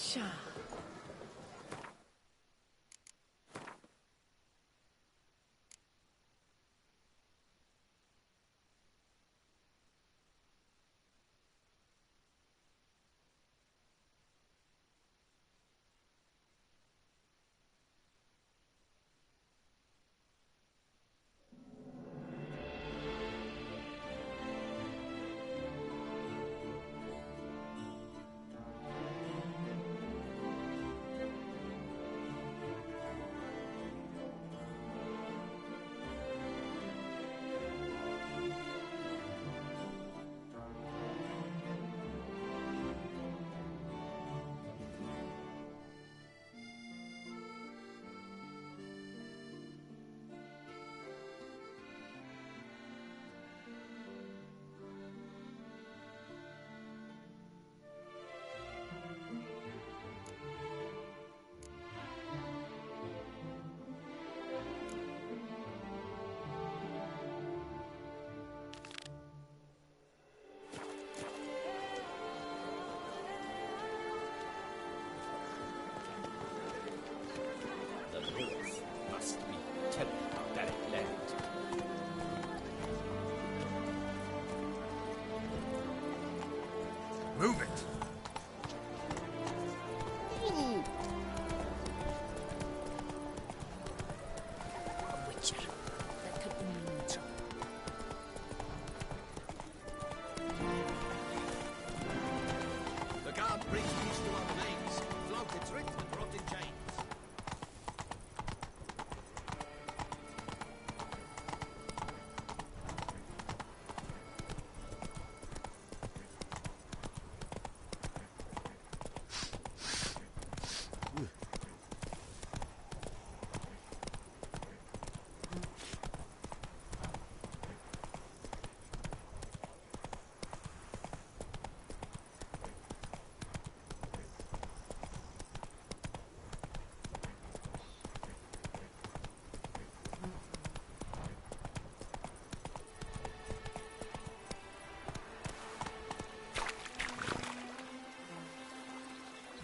Cha. Move it! A witcher. That could only mean trouble. The guard brings peace to our domains. Flout its writ and rot in chains.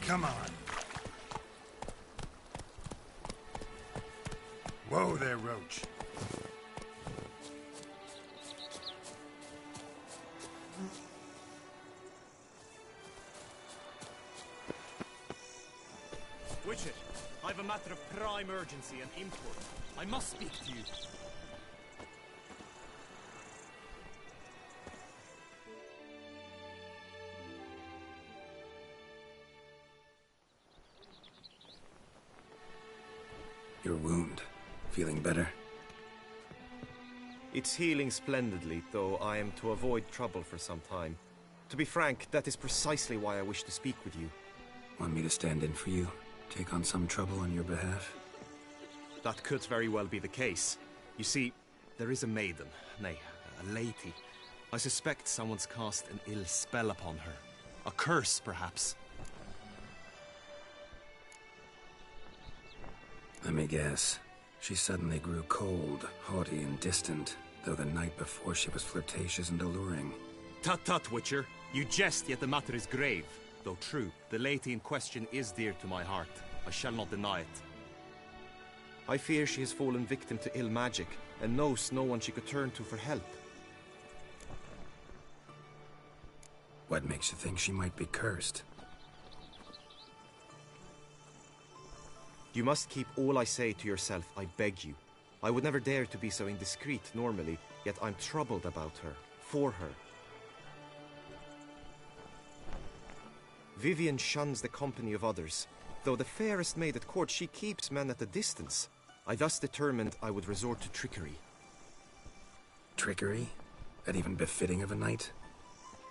Come on. Whoa there, Roach. Witcher, I've a matter of prime urgency and import. I must speak to you. Your wound. Feeling better? It's healing splendidly, though I am to avoid trouble for some time. To be frank, that is precisely why I wish to speak with you. Want me to stand in for you? Take on some trouble on your behalf? That could very well be the case. You see, there is a maiden, nay, a lady. I suspect someone's cast an ill spell upon her. A curse, perhaps. Let me guess. She suddenly grew cold, haughty, and distant, though the night before she was flirtatious and alluring. Tut tut, Witcher. You jest, yet the matter is grave. Though true, the lady in question is dear to my heart. I shall not deny it. I fear she has fallen victim to ill magic, and knows no one she could turn to for help. What makes you think she might be cursed? You must keep all I say to yourself, I beg you. I would never dare to be so indiscreet normally, yet I'm troubled about her, for her. Vivian shuns the company of others. Though the fairest maid at court, she keeps men at a distance. I thus determined I would resort to trickery. Trickery? That even befitting of a knight?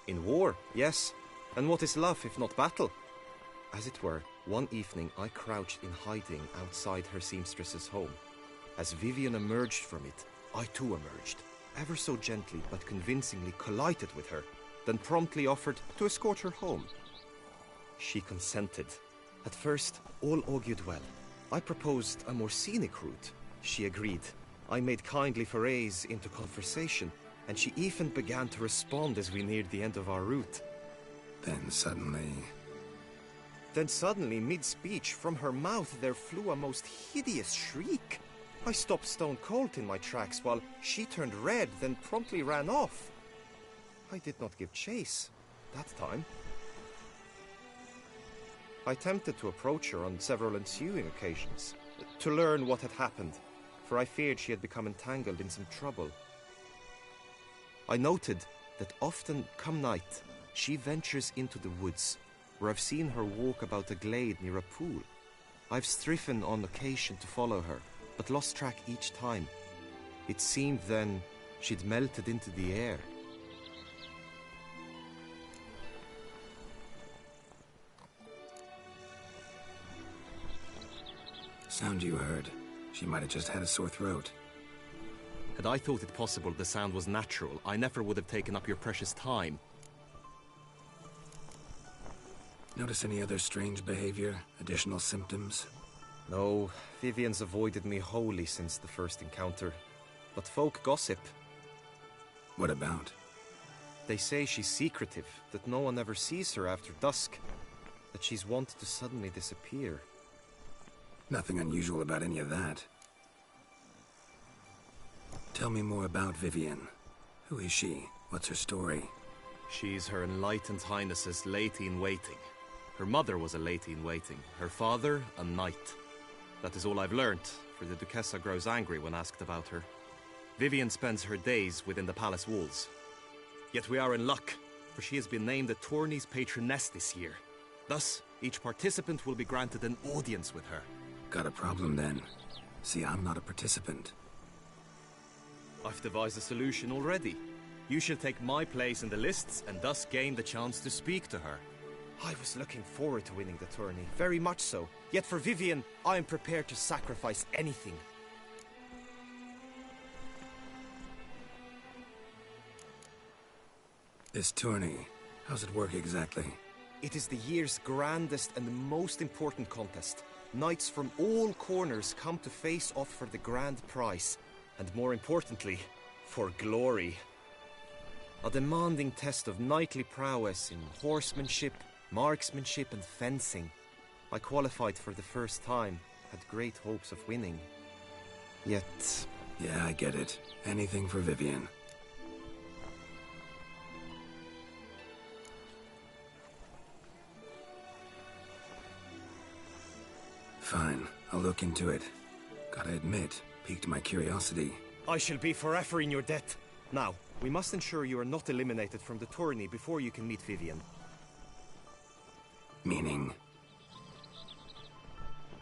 In war, yes. And what is love if not battle? As it were, one evening I crouched in hiding outside her seamstress's home. As Vivian emerged from it, I too emerged, ever so gently but convincingly collided with her, then promptly offered to escort her home. She consented. At first, all augured well. I proposed a more scenic route. She agreed. I made kindly forays into conversation, and she even began to respond as we neared the end of our route. Then suddenly... Then suddenly, mid-speech, from her mouth there flew a most hideous shriek. I stopped stone cold in my tracks while she turned red, then promptly ran off. I did not give chase that time. I attempted to approach her on several ensuing occasions, to learn what had happened, for I feared she had become entangled in some trouble. I noted that often, come night, she ventures into the woods, where I've seen her walk about a glade near a pool. I've striven on occasion to follow her, but lost track each time. It seemed then she'd melted into the air. Sound you heard. She might have just had a sore throat. Had I thought it possible the sound was natural, I never would have taken up your precious time. Notice any other strange behavior? Additional symptoms? No, Vivian's avoided me wholly since the first encounter. But folk gossip. What about? They say she's secretive, that no one ever sees her after dusk, that she's wont to suddenly disappear. Nothing unusual about any of that. Tell me more about Vivian. Who is she? What's her story? She's Her Enlightened Highness's lady-in-waiting. Her mother was a lady-in-waiting, her father a knight. That is all I've learnt, for the Duchessa grows angry when asked about her. Vivian spends her days within the palace walls. Yet we are in luck, for she has been named the tourney's patroness this year. Thus, each participant will be granted an audience with her. Got a problem then. See, I'm not a participant. I've devised a solution already. You shall take my place in the lists and thus gain the chance to speak to her. I was looking forward to winning the tourney, very much so. Yet for Vivian, I am prepared to sacrifice anything. This tourney, how's it work exactly? It is the year's grandest and most important contest. Knights from all corners come to face off for the grand prize. And more importantly, for glory. A demanding test of knightly prowess in horsemanship, marksmanship and fencing. I qualified for the first time, had great hopes of winning. Yet... Yeah, I get it. Anything for Vivian. Fine, I'll look into it. Gotta admit, piqued my curiosity. I shall be forever in your debt. Now, we must ensure you are not eliminated from the tourney before you can meet Vivian. Meaning?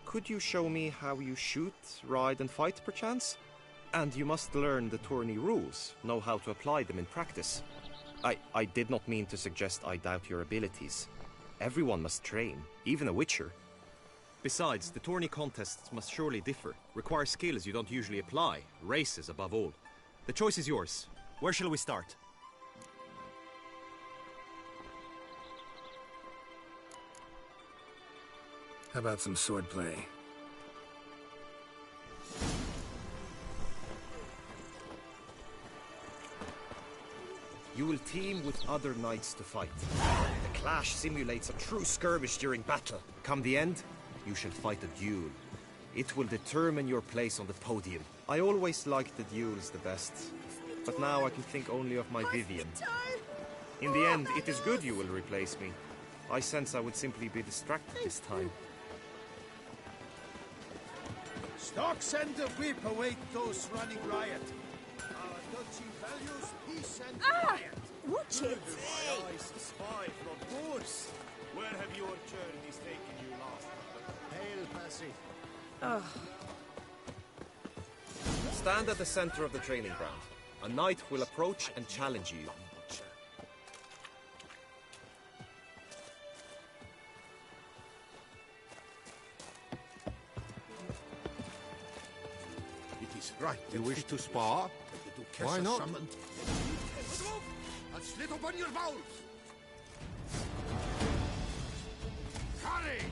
Could you show me how you shoot, ride and fight, perchance? And you must learn the tourney rules, know how to apply them in practice. I did not mean to suggest I doubt your abilities. Everyone must train, even a witcher. Besides, the tourney contests must surely differ, require skills you don't usually apply, races above all. The choice is yours. Where shall we start? How about some swordplay? You will team with other knights to fight. The clash simulates a true skirmish during battle. Come the end, you shall fight a duel. It will determine your place on the podium. I always liked the duels the best, but now I can think only of my Vivian. In the end, it is good you will replace me. I sense I would simply be distracted this time. Stocks and the whip await those running riot. Our duchy values peace and quiet. Watch it! My eyes spy from course. Where have your journeys taken you last? Hail, Passy. Stand at the center of the training ground. A knight will approach and challenge you. It is right. You wish to spar? Why not? I'll slit upon your bowels! Courage!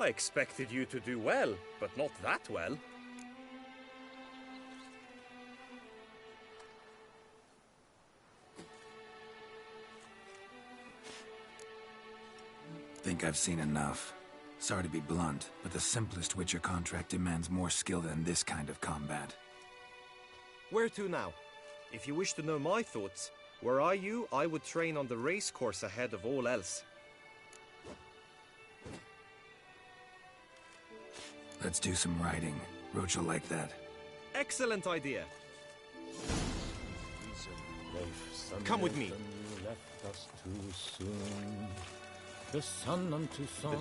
I expected you to do well, but not that well. Think I've seen enough. Sorry to be blunt, but the simplest Witcher contract demands more skill than this kind of combat. Where to now? If you wish to know my thoughts, were I you, I would train on the race course ahead of all else. Let's do some riding. Roach will like that. Excellent idea. Come with me. The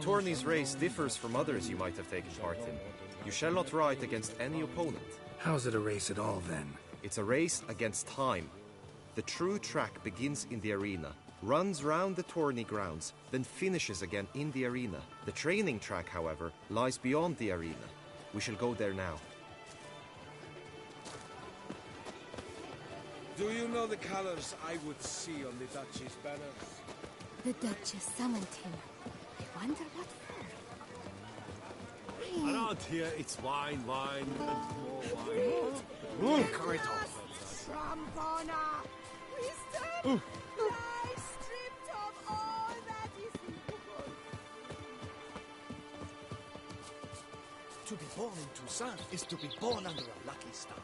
tourney's race differs from others you might have taken part in. You shall not ride against any opponent. How's it a race at all, then? It's a race against time. The true track begins in the arena, runs round the tourney grounds, then finishes again in the arena. The training track, however, lies beyond the arena. We shall go there now. Do you know the colors I would see on the Duchy's banners? The Duchess summoned him. I wonder what for. Around here, it's wine, and more wine. Rampona! Wisdom! Life stripped of all that is evil. To be born in Toussaint is to be born under a lucky star.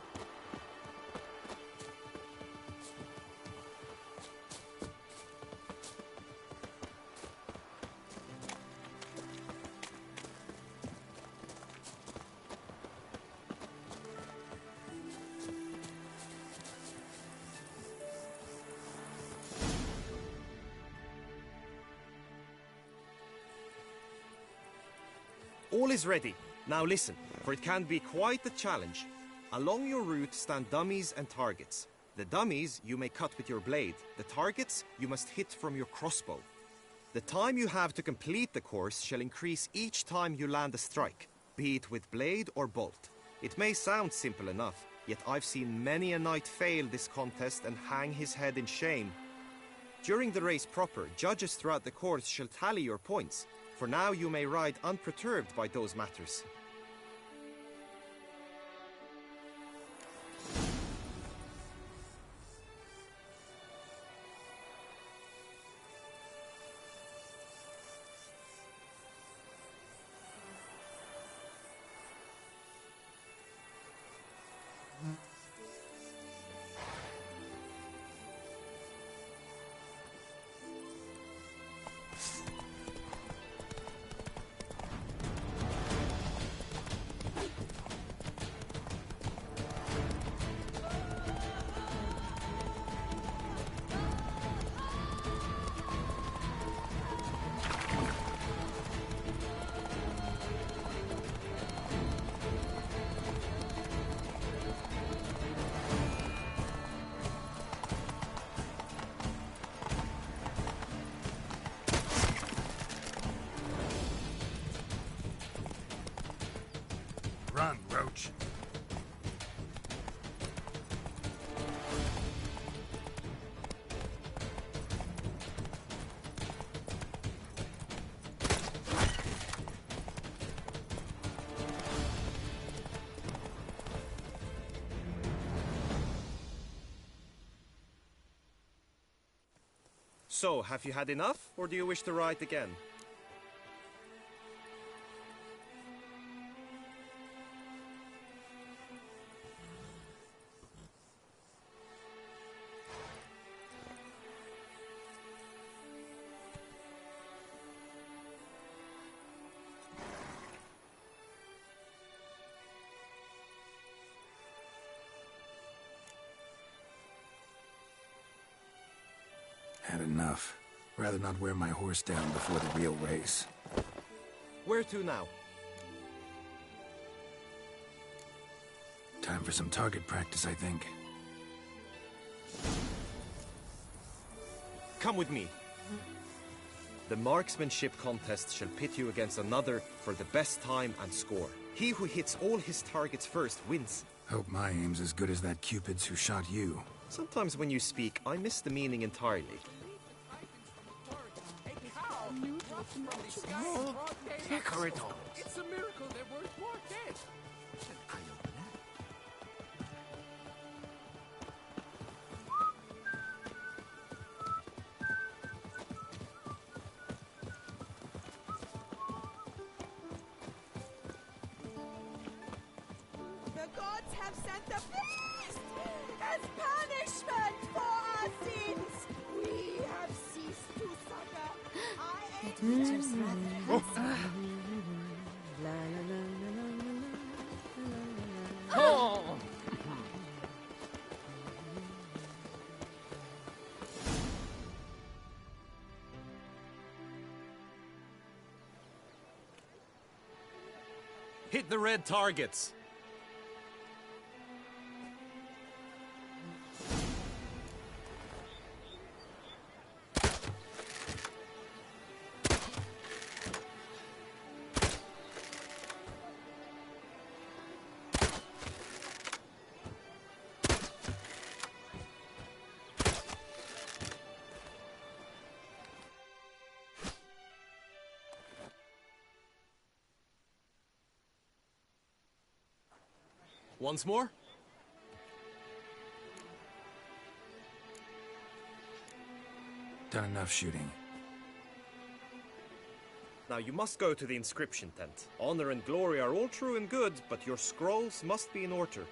All is ready. Now listen, for it can be quite a challenge. Along your route stand dummies and targets. The dummies you may cut with your blade. The targets you must hit from your crossbow. The time you have to complete the course shall increase each time you land a strike, be it with blade or bolt. It may sound simple enough, yet I've seen many a knight fail this contest and hang his head in shame. During the race proper, judges throughout the course shall tally your points. For now you may ride unperturbed by those matters. Run, Roach. So, have you had enough, or do you wish to ride again? Had enough. Rather not wear my horse down before the real race. Where to now? Time for some target practice, I think. Come with me. The marksmanship contest shall pit you against another for the best time and score. He who hits all his targets first wins. Hope my aim's as good as that Cupid's who shot you. Sometimes when you speak, I miss the meaning entirely. Gerardo. It's a miracle there weren't more dead. An eye-opener. The gods have sent the beast as punishment for our sins. We have ceased to suffer. That witcher's rather handsome. Hit the red targets. Once more? Done enough shooting. Now you must go to the inscription tent. Honor and glory are all true and good, but your scrolls must be in order.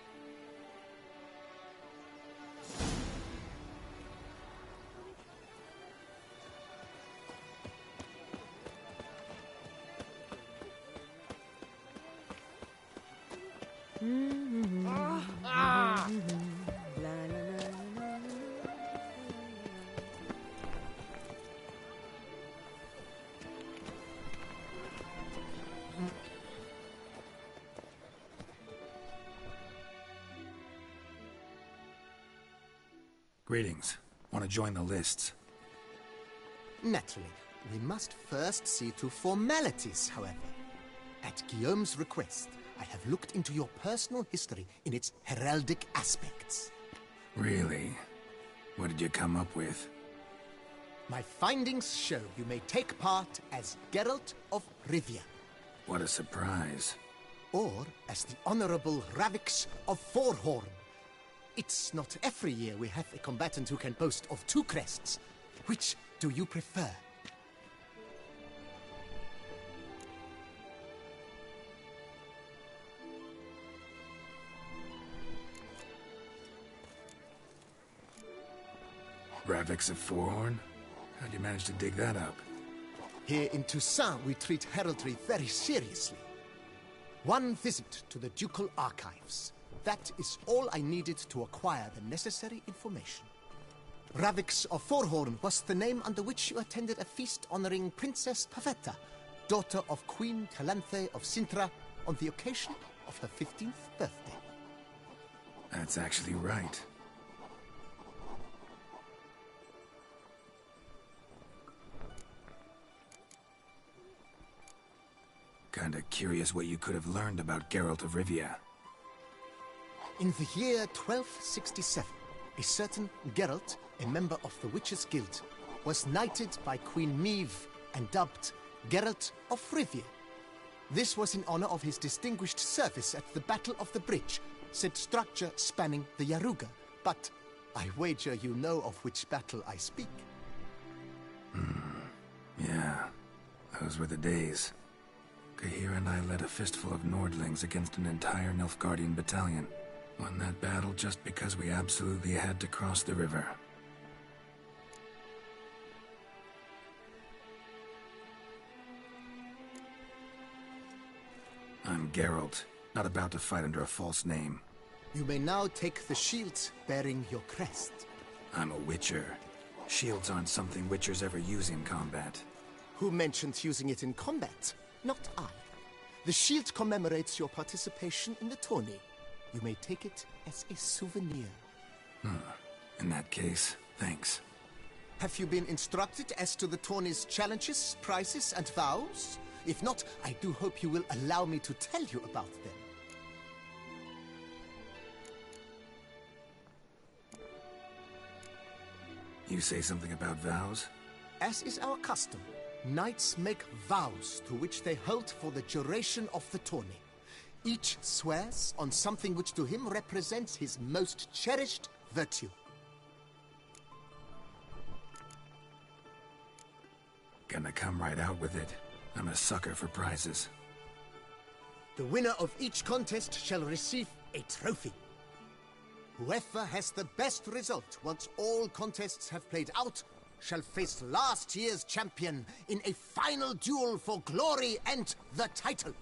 Greetings. Want to join the lists? Naturally. We must first see to formalities, however. At Guillaume's request, I have looked into your personal history in its heraldic aspects. Really? What did you come up with? My findings show you may take part as Geralt of Rivia, What a surprise. or as the Honorable Ravix of Forhorn. It's not every year we have a combatant who can boast of 2 crests. Which do you prefer? Ravix of Forhorn? How'd you manage to dig that up? Here in Toussaint, we treat heraldry very seriously. One visit to the Ducal Archives. That is all I needed to acquire the necessary information. Ravix of Forhorn was the name under which you attended a feast honoring Princess Pavetta, daughter of Queen Calanthe of Sintra, on the occasion of her 15th birthday. That's actually right. Kinda curious what you could have learned about Geralt of Rivia. In the year 1267, a certain Geralt, a member of the Witches' Guild, was knighted by Queen Meve and dubbed Geralt of Rivia. This was in honor of his distinguished service at the Battle of the Bridge, said structure spanning the Yaruga. But I wager you know of which battle I speak. Yeah, those were the days. Kahir and I led a fistful of Nordlings against an entire Nilfgaardian battalion. Won that battle just because we absolutely had to cross the river. I'm Geralt, not about to fight under a false name. You may now take the shield bearing your crest. I'm a Witcher. Shields aren't something Witchers ever use in combat. Who mentioned using it in combat? Not I. The shield commemorates your participation in the tourney. You may take it as a souvenir. In that case, thanks. Have you been instructed as to the tourney's challenges, prizes, and vows? If not, I do hope you will allow me to tell you about them. You say something about vows? As is our custom, Knights make vows to which they hold for the duration of the tourney. Each swears on something which to him represents his most cherished virtue. Gonna come right out with it. I'm a sucker for prizes. The winner of each contest shall receive a trophy. Whoever has the best result once all contests have played out shall face last year's champion in a final duel for glory and the title.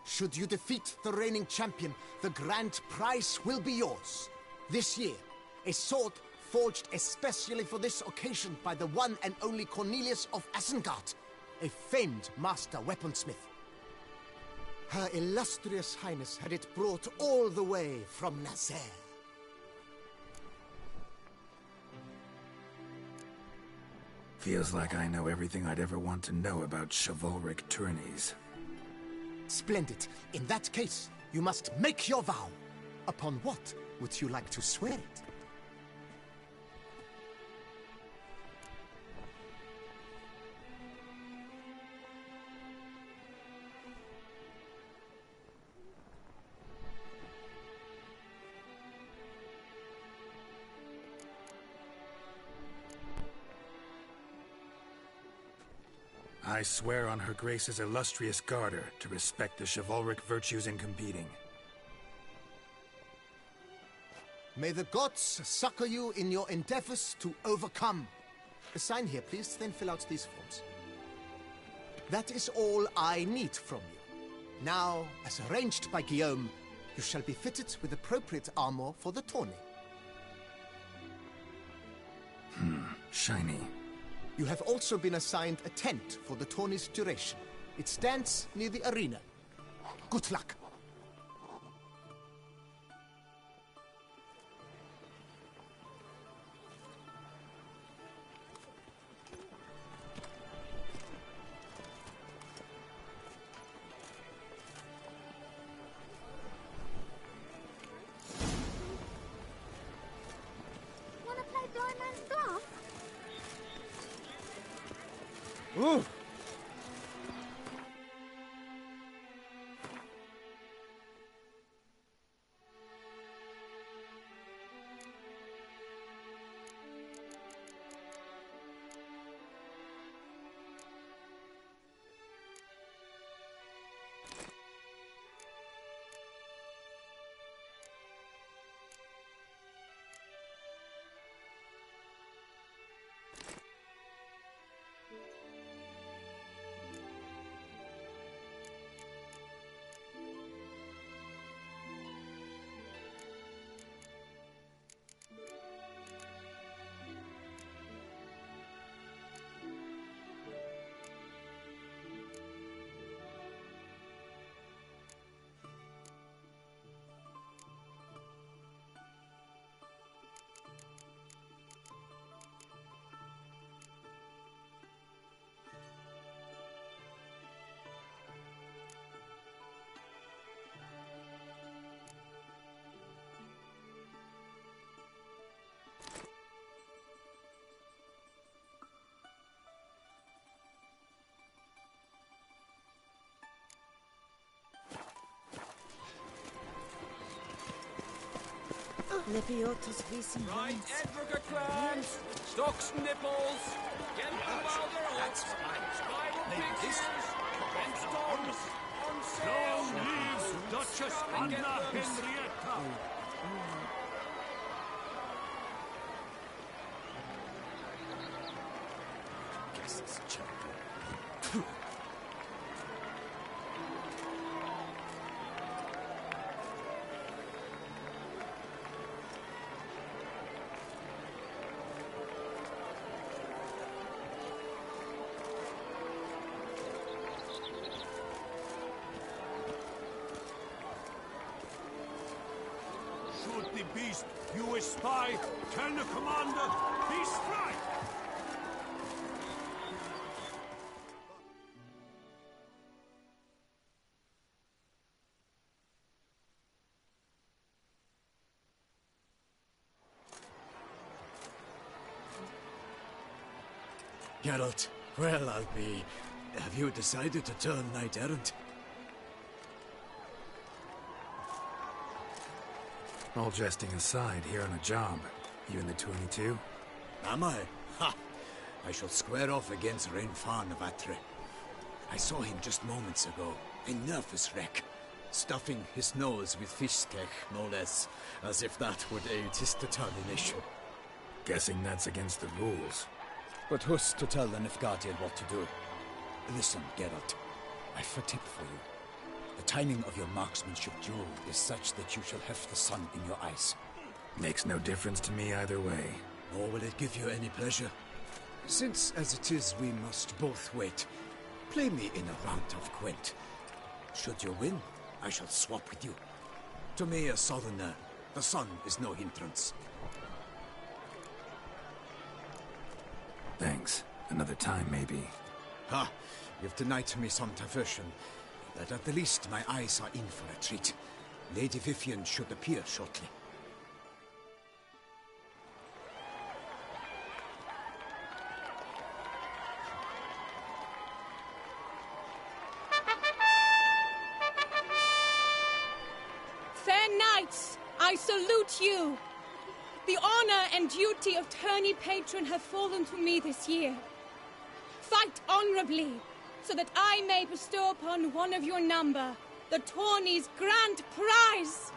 Should you defeat the reigning champion, the grand prize will be yours. This year, a sword forged especially for this occasion by the one and only Cornelius of Isengard, a famed master weaponsmith. Her illustrious highness had it brought all the way from Nazaire. Feels like I know everything I'd ever want to know about chivalric tourneys. Splendid. In that case, you must make your vow. Upon what would you like to swear it? I swear on Her Grace's illustrious garter to respect the chivalric virtues in competing. May the gods succor you in your endeavors to overcome. Sign here, please, then fill out these forms. That is all I need from you. Now, as arranged by Guillaume, you shall be fitted with appropriate armor for the tourney. Shiny. You have also been assigned a tent for the tourney's duration. It stands near the arena. Good luck. Wanna play blind man's bluff? Ooh! Lepiotus visi Right, Edrica clan! Stocks nipples! Get the powder That's off! fine. Spiral Maybe this pictures! And storms! On sale! Long live Duchess Come and get Anna them. Henrietta! Guess it's champion. Shoot the beast, you espy! Tell the commander, be strike! Geralt, Well, I'll be... Have you decided to turn knight-errant? All jesting aside, here on a job. You in the 22? Am I? Ha! I shall square off against Rainfan of Atre. I saw him just moments ago. A nervous wreck. Stuffing his nose with fish cake, no less. As if that would aid his determination. Guessing that's against the rules. But who's to tell the Nilfgaardian what to do? Listen, Geralt. I've a tip for you. The timing of your marksmanship duel is such that you shall have the sun in your eyes. Makes no difference to me either way. Nor will it give you any pleasure. Since, as it is, we must both wait, play me in a round of Gwent. Should you win, I shall swap with you. To me, a southerner, the sun is no hindrance. Thanks. Another time, maybe. Ha! You've denied me some diversion, but at the least my eyes are in for a treat. Lady Vivian should appear shortly. Fair knights, I salute you! The honor and duty of tourney patron have fallen to me this year. Fight honorably, so that I may bestow upon one of your number the tourney's grand prize.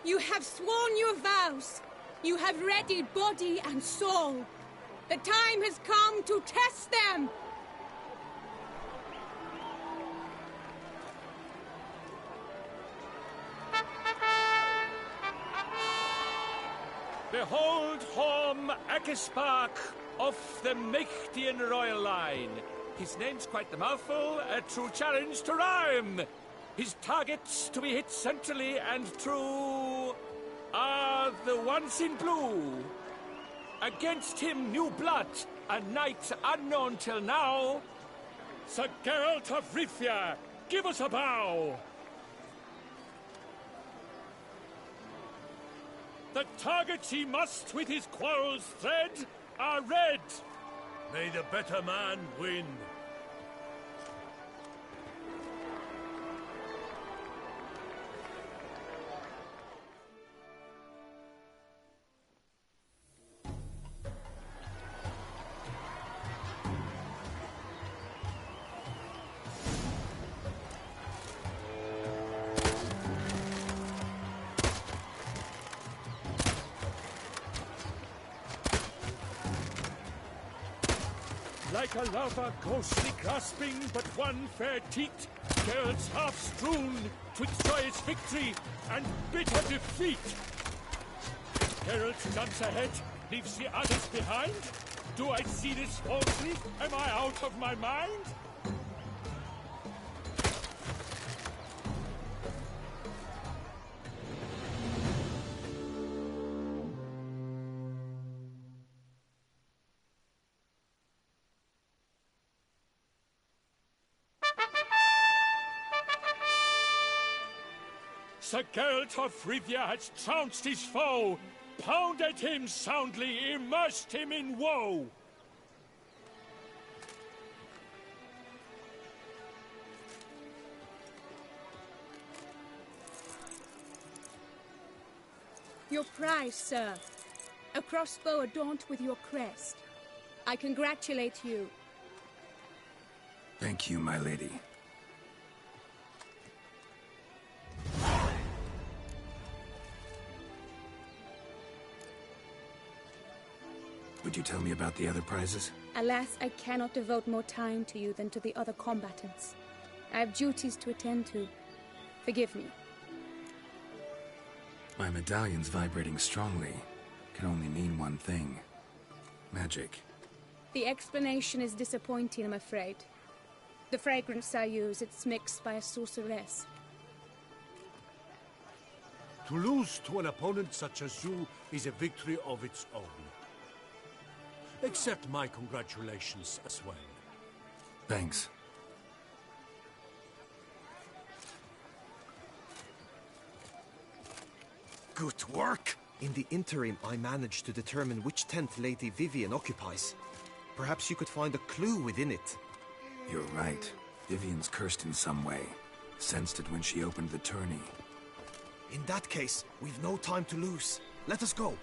You have sworn your vows. You have readied body and soul. The time has come to test them. Behold Horm Akispark of the Mechtian royal line. His name's quite the mouthful, a true challenge to rhyme. His targets to be hit centrally and true are the ones in blue. Against him new blood, a knight unknown till now. Sir Geralt of Rivia, give us a bow. The targets he must with his quarrels thread are red. May the better man win. Like a lover ghostly grasping but one fair teat, Geralt's half strewn twixt joyous victory and bitter defeat. Geralt jumps ahead, leaves the others behind. Do I see this falsely? Am I out of my mind? Sir Geralt of Rivia has trounced his foe, pounded him soundly, immersed him in woe. Your prize, sir. A crossbow adorned with your crest. I congratulate you. Thank you, my lady. Would you tell me about the other prizes? Alas, I cannot devote more time to you than to the other combatants. I have duties to attend to. Forgive me. My medallion's vibrating strongly. Can only mean one thing. Magic. The explanation is disappointing, I'm afraid. The fragrance I use, it's mixed by a sorceress. To lose to an opponent such as you is a victory of its own. Accept my congratulations as well. Thanks. Good work! In the interim, I managed to determine which tent Lady Vivian occupies. Perhaps you could find a clue within it. You're right. Vivian's cursed in some way. Sensed it when she opened the tourney. In that case, we've no time to lose. Let us go.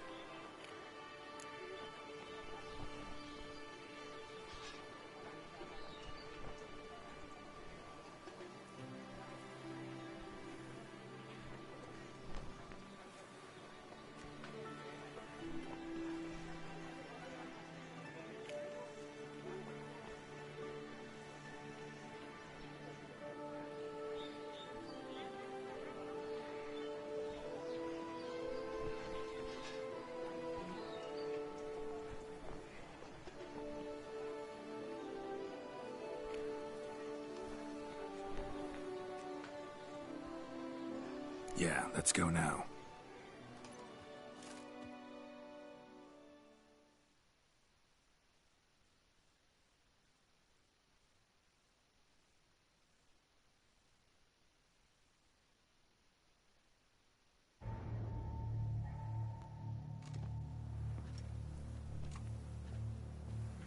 Yeah, let's go now.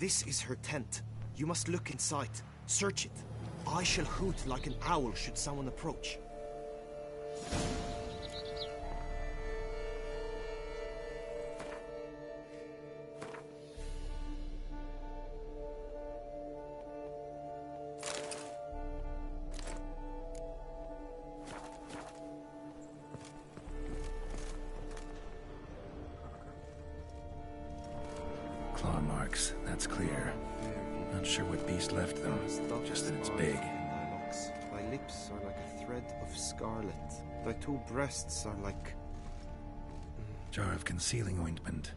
This is her tent. You must look inside. Search it. I shall hoot like an owl should someone approach. Claw marks, that's clear. Not sure what beast left them, just that it's big. Thy lips are like a thread of scarlet. Thy two breasts are like... Jar of concealing ointment.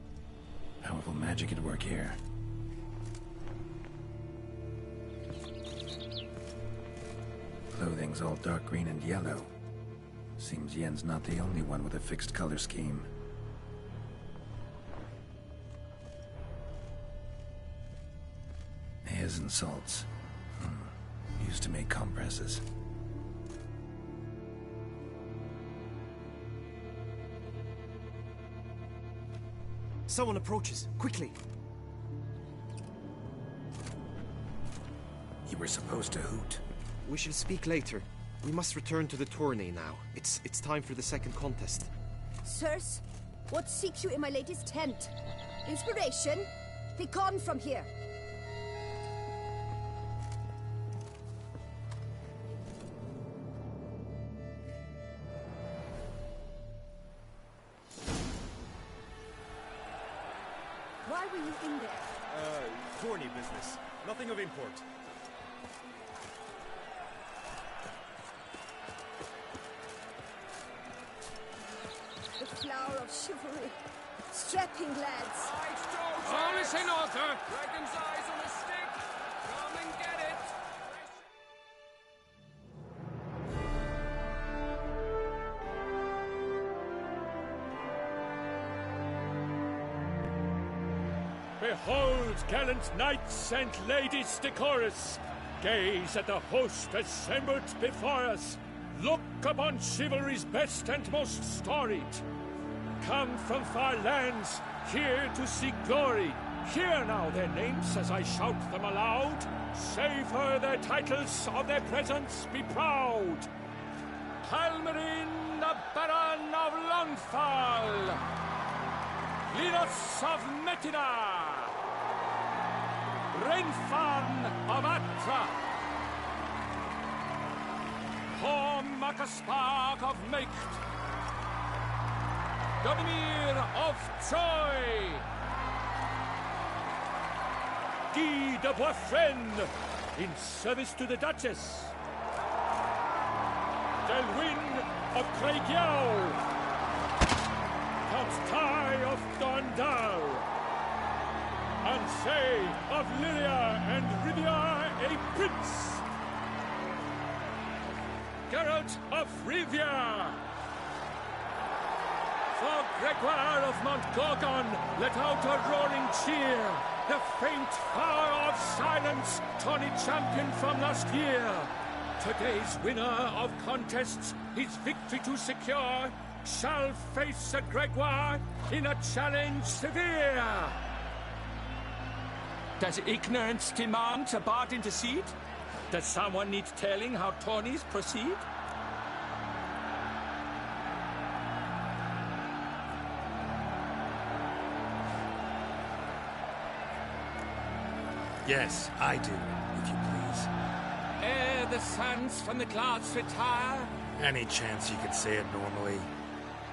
Powerful magic at work here. Clothing's all dark green and yellow. Seems Yen's not the only one with a fixed color scheme. Hairs and salts. Used to make compresses. Someone approaches. Quickly! You were supposed to hoot. We shall speak later. We must return to the tourney now. It's time for the second contest. Sirs, what seeks you in my lady's tent? Inspiration? Begone from here! Why were you in there? Tourney business. Nothing of import. The flower of chivalry. Strapping lads. Oh, listen, Arthur! Dragon's eyes on a stick! Come and get it! Behold, gallant knights and ladies decorous! Gaze at the host assembled before us! Look upon chivalry's best and most storied! Come from far lands, here to seek glory! Hear now their names as I shout them aloud! Savor their titles, of their presence be proud! Halmarin, the Baron of Lonfal! Linos of Metina! Renfan of Atra! Horm Akaspark of Meicht! Godimir of Troy! Guy de Boisfriend, in service to the Duchess! Delwyn of Craigiau! Count Tai of Dondal! Ansay of Lilia and Rivia a prince! Geralt of Rivia! For Gregoire of Montgorgon, let out a roaring cheer! The faint fire of silence, tourney champion from last year! Today's winner of contests, his victory to secure, shall face a Gregoire in a challenge severe! Does ignorance demand a bard intercede? Does someone need telling how tourneys proceed? Yes, I do, if you please. Ere the suns from the clouds retire. Any chance you could say it normally?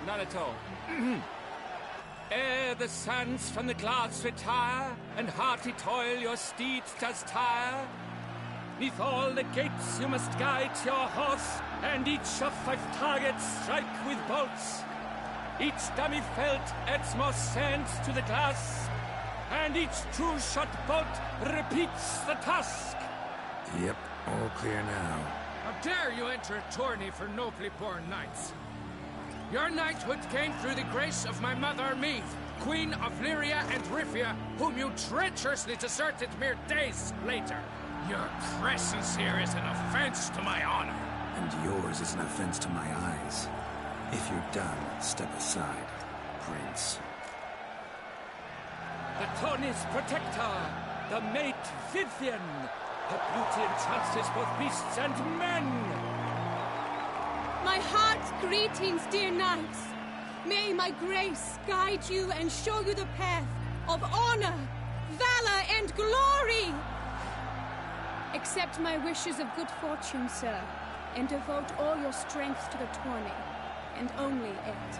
None at all. Ere the suns from the clouds retire, and hearty toil your steed does tire, neath all the gates you must guide your horse, and each of 5 targets strike with bolts. Each dummy felt adds more sand to the glass, and each true shot bolt repeats the task. Yep, all clear now. How dare you enter a tourney for nobly born knights? Your knighthood came through the grace of my mother Meath, Queen of Lyria and Rifia, whom you treacherously deserted mere days later. Your presence here is an offense to my honor. And yours is an offense to my eyes. If you're done, step aside, Prince. The tourney's protector, the mate Vivian. Her beauty entrances both beasts and men. My heart's greetings, dear knights. May my grace guide you and show you the path of honor, valor, and glory. Accept my wishes of good fortune, sir, and devote all your strength to the tourney, and only it.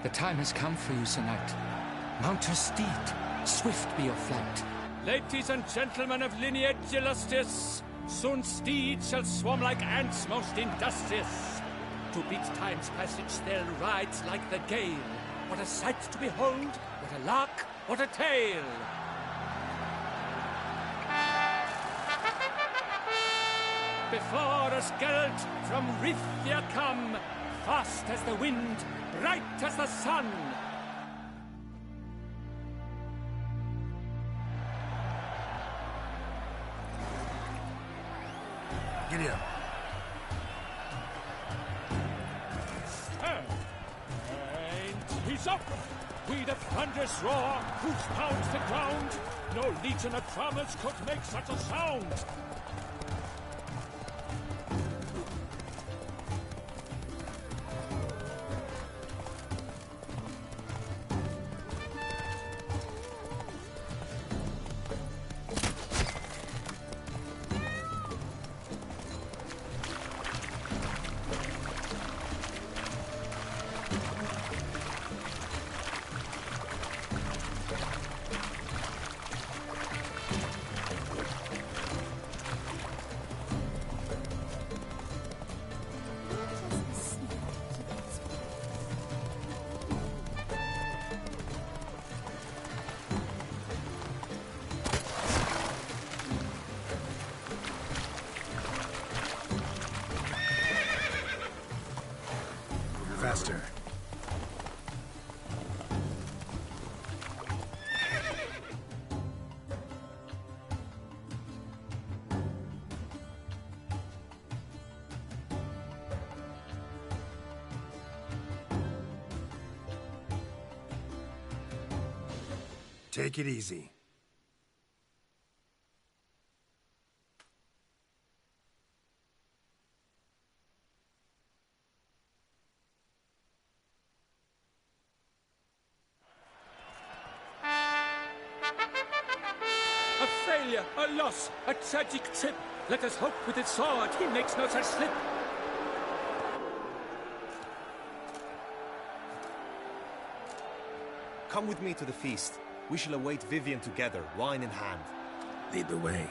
The time has come for you, Sir Knight. Mount your steed. Swift be your flight. Ladies and gentlemen of lineage illustrious, soon steeds shall swarm like ants most industrious. To beat time's passage they'll ride like the gale. What a sight to behold, what a lark, what a tale! Before us Geralt from Rithia come, fast as the wind, bright as the sun. Giddy up. And he's up! We the thunderous roar, whose pounds the ground. No legion of farmers could make such a sound. Faster. Take it easy. A failure, a loss, a tragic trip. Let us hope with its sword he makes no such slip. Come with me to the feast. We shall await Vivian together, wine in hand. Lead the way.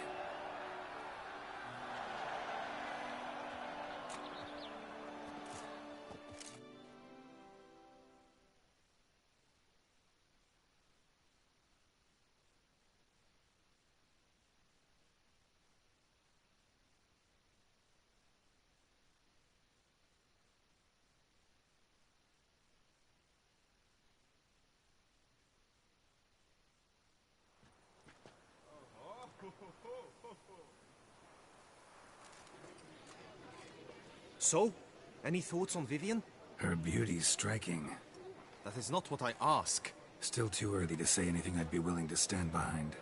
So, any thoughts on Vivian? Her beauty's striking. That is not what I ask. Still too early to say anything I'd be willing to stand behind.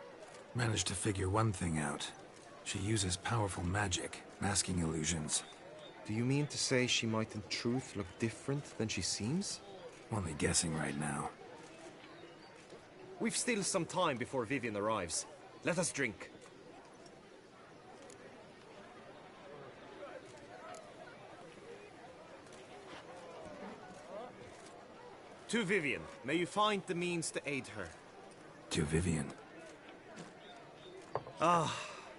Managed to figure one thing out. She uses powerful magic, masking illusions. Do you mean to say she might in truth look different than she seems? Only guessing right now. We've still some time before Vivian arrives. Let us drink. To Vivian, may you find the means to aid her. To Vivian.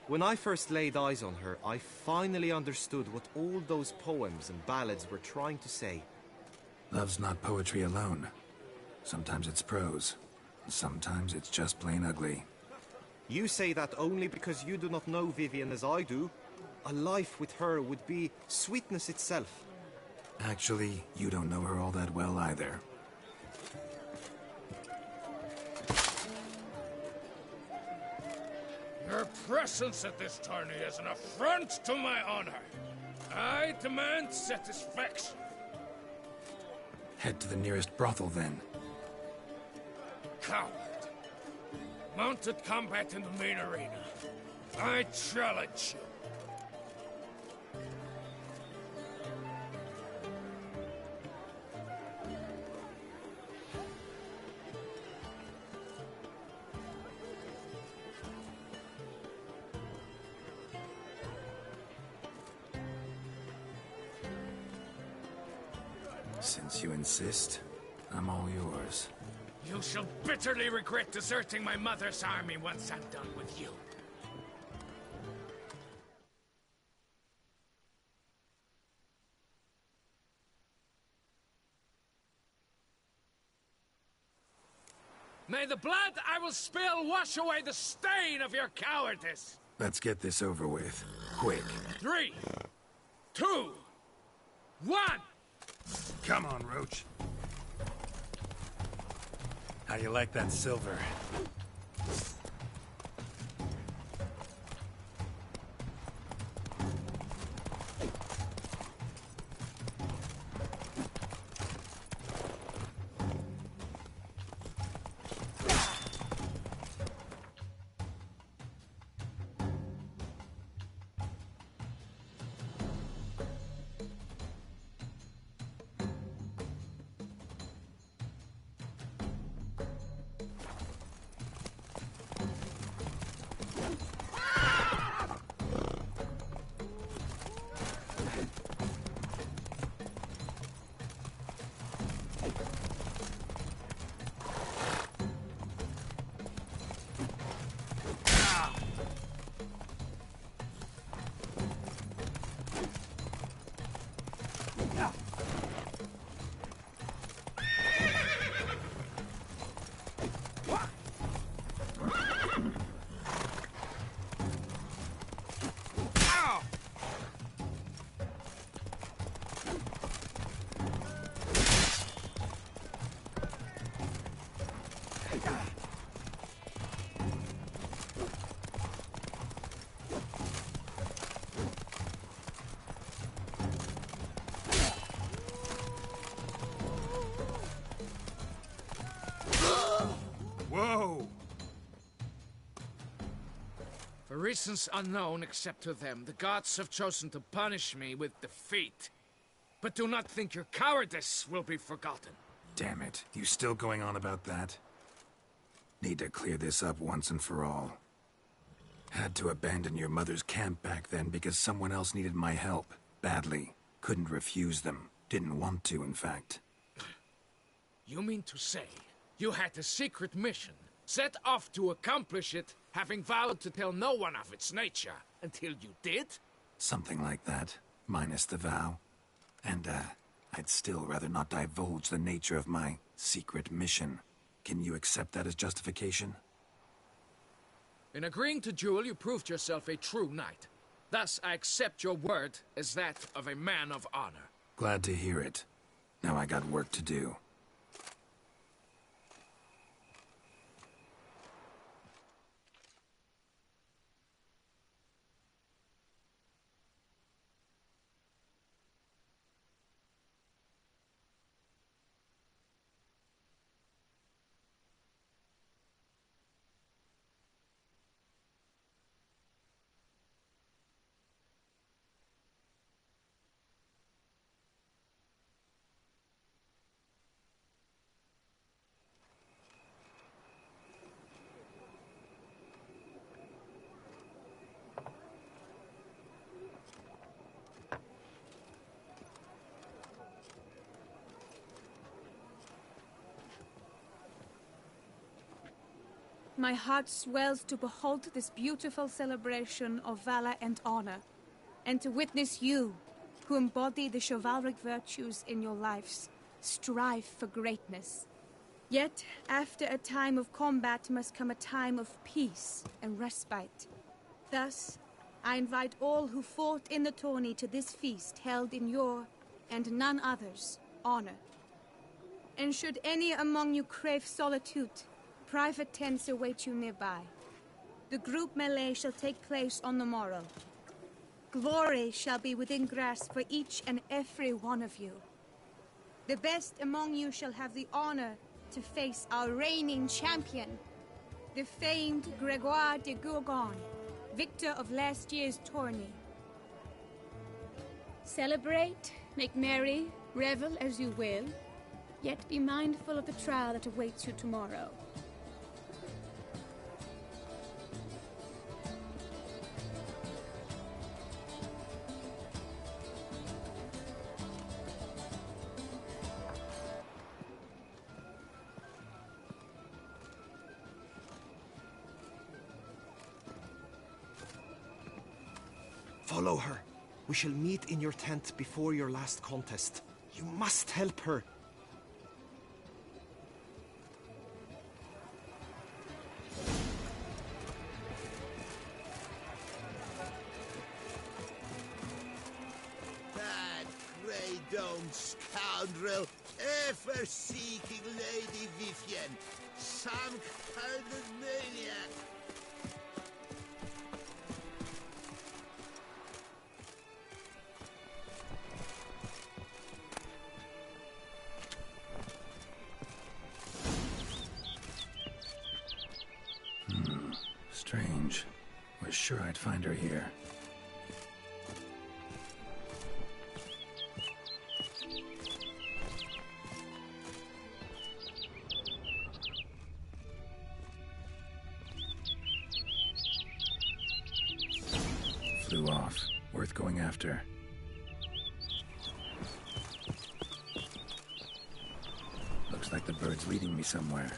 When I first laid eyes on her, I finally understood what all those poems and ballads were trying to say. Love's not poetry alone. Sometimes it's prose. Sometimes it's just plain ugly. You say that only because you do not know Vivian as I do. A life with her would be sweetness itself. Actually, you don't know her all that well either. Your presence at this tourney is an affront to my honor. I demand satisfaction. Head to the nearest brothel, then. Coward. Mounted combat in the main arena. I challenge you. Since you insist, I'm all yours. You shall bitterly regret deserting my mother's army once I'm done with you. May the blood I will spill wash away the stain of your cowardice! Let's get this over with. Quick. 3, 2, 1! Come on, Roach. How you like that silver? Whoa! For reasons unknown except to them, the gods have chosen to punish me with defeat. But do not think your cowardice will be forgotten. Damn it. You still going on about that? Need to clear this up once and for all. Had to abandon your mother's camp back then because someone else needed my help. Badly. Couldn't refuse them. Didn't want to, in fact. You mean to say you had a secret mission, set off to accomplish it, having vowed to tell no one of its nature, until you did? Something like that. Minus the vow. And, I'd still rather not divulge the nature of my secret mission. Can you accept that as justification? In agreeing to duel, you proved yourself a true knight. Thus, I accept your word as that of a man of honor. Glad to hear it. Now I got work to do. My heart swells to behold this beautiful celebration of valor and honor, and to witness you, who embody the chivalric virtues in your lives, strive for greatness. Yet, after a time of combat must come a time of peace and respite. Thus, I invite all who fought in the tourney to this feast held in your, and none other's, honor. And should any among you crave solitude, private tents await you nearby. The group melee shall take place on the morrow. Glory shall be within grasp for each and every one of you. The best among you shall have the honor to face our reigning champion, the famed Gregoire de Gourgon, victor of last year's tourney. Celebrate, make merry, revel as you will, yet be mindful of the trial that awaits you tomorrow. Follow her. We shall meet in your tent before your last contest. You must help her. That grey-domed scoundrel, ever seeking Lady Vivienne, some kind of maniac. Strange. Was sure I'd find her here. Flew off. Worth going after. Looks like the bird's leading me somewhere.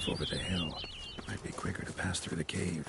off over the hill. Might be quicker to pass through the cave.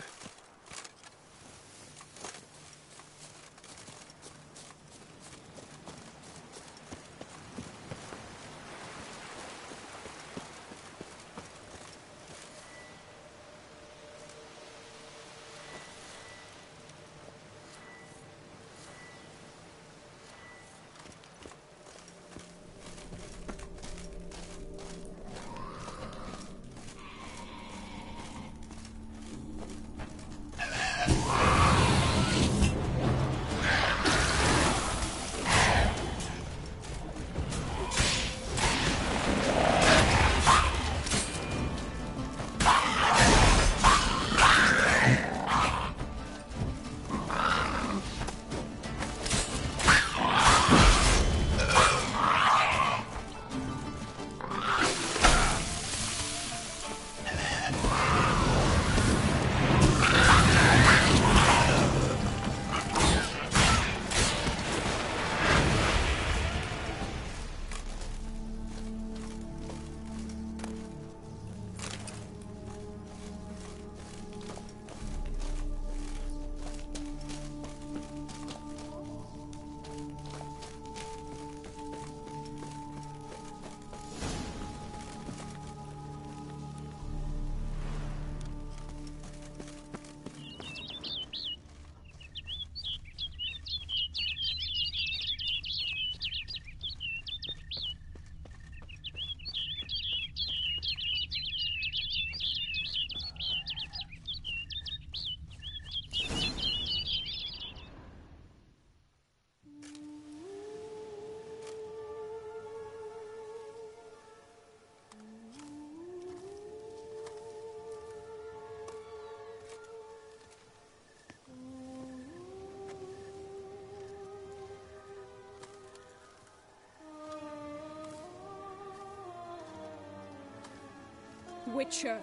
Witcher.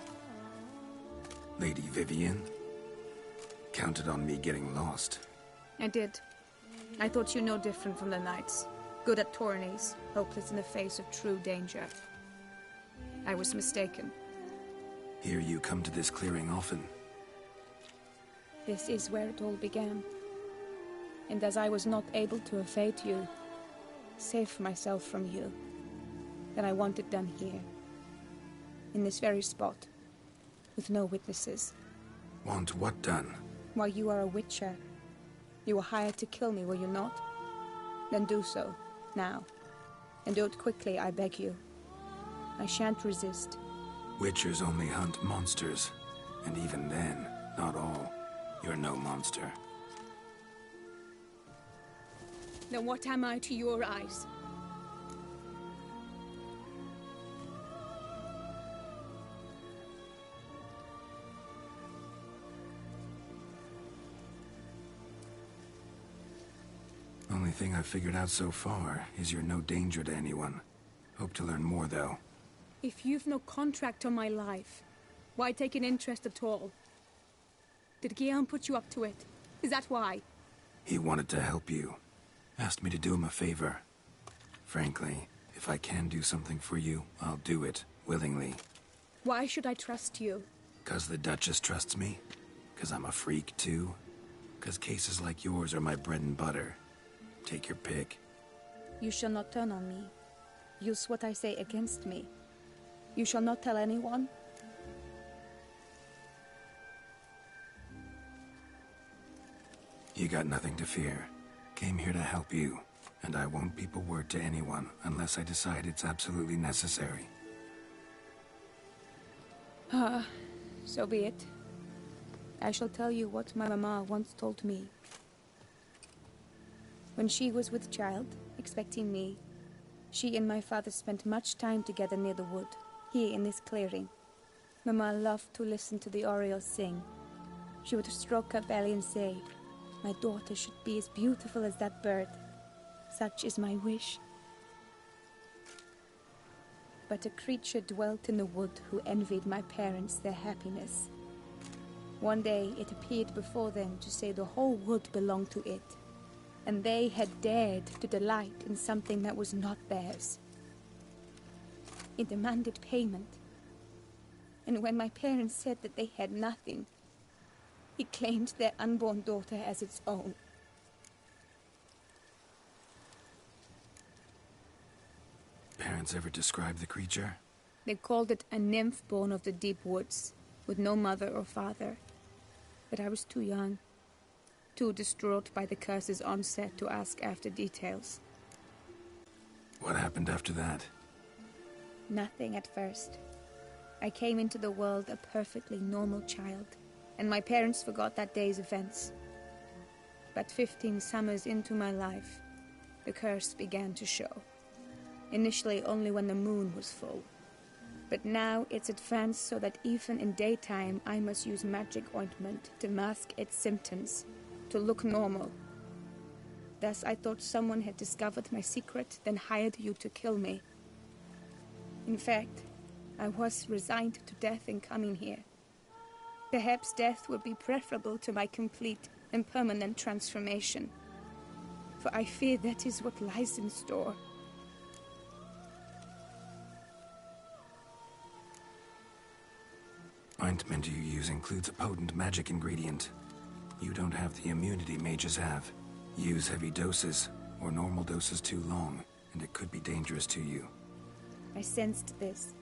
Lady Vivian? Counted on me getting lost. I did. I thought you no different from the knights. Good at tourneys, hopeless in the face of true danger. I was mistaken. Hear you come to this clearing often. This is where it all began. And as I was not able to evade you, save myself from you, then I want it done here. In this very spot, with no witnesses. Want what done? While you are a witcher, you were hired to kill me, were you not? Then do so, now. And do it quickly, I beg you. I shan't resist. Witchers only hunt monsters. And even then, not all. You're no monster. Then what am I to your eyes? Only thing I've figured out so far is you're no danger to anyone. Hope to learn more, though. If you've no contract on my life, why take an interest at all? Did Guillaume put you up to it? Is that why? He wanted to help you. Asked me to do him a favor. Frankly, if I can do something for you, I'll do it, willingly. Why should I trust you? 'Cause the Duchess trusts me? 'Cause I'm a freak, too? 'Cause cases like yours are my bread and butter? Take your pick. You shall not turn on me. Use what I say against me. You shall not tell anyone. You got nothing to fear. Came here to help you, and I won't peep a word to anyone unless I decide it's absolutely necessary. So be it. I shall tell you what my mama once told me. When she was with child, expecting me, she and my father spent much time together near the wood, here in this clearing. Mama loved to listen to the orioles sing. She would stroke her belly and say, "My daughter should be as beautiful as that bird. Such is my wish." But a creature dwelt in the wood who envied my parents their happiness. One day it appeared before them to say the whole wood belonged to it, and they had dared to delight in something that was not theirs. It demanded payment. And when my parents said that they had nothing, he claimed their unborn daughter as its own. Parents ever describe the creature? They called it a nymph born of the deep woods, with no mother or father. But I was too young, too distraught by the curse's onset to ask after details. What happened after that? Nothing at first. I came into the world a perfectly normal child, and my parents forgot that day's events. But 15 summers into my life, the curse began to show. Initially only when the moon was full. But now it's advanced so that even in daytime I must use magic ointment to mask its symptoms, to look normal. Thus I thought someone had discovered my secret, then hired you to kill me. In fact, I was resigned to death in coming here. Perhaps death would be preferable to my complete and permanent transformation. For I fear that is what lies in store. Ointment you use includes a potent magic ingredient. You don't have the immunity mages have. Use heavy doses, or normal doses too long, and it could be dangerous to you. I sensed this.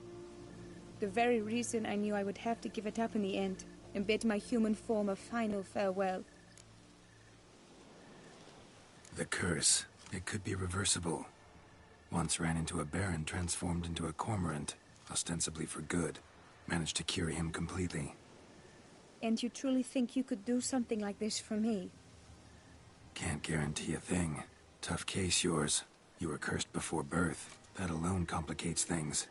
The very reason I knew I would have to give it up in the end, and bid my human form a final farewell. The curse. It could be reversible. Once ran into a baron transformed into a cormorant, ostensibly for good. Managed to cure him completely. And you truly think you could do something like this for me? Can't guarantee a thing. Tough case, yours. You were cursed before birth. That alone complicates things.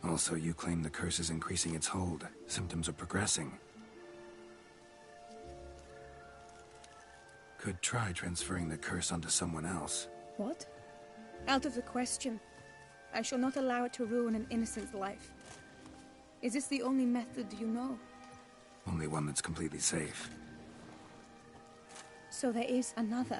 Also, you claim the curse is increasing its hold. Symptoms are progressing. Could try transferring the curse onto someone else. What? Out of the question. I shall not allow it to ruin an innocent's life. Is this the only method you know? Only one that's completely safe. So there is another.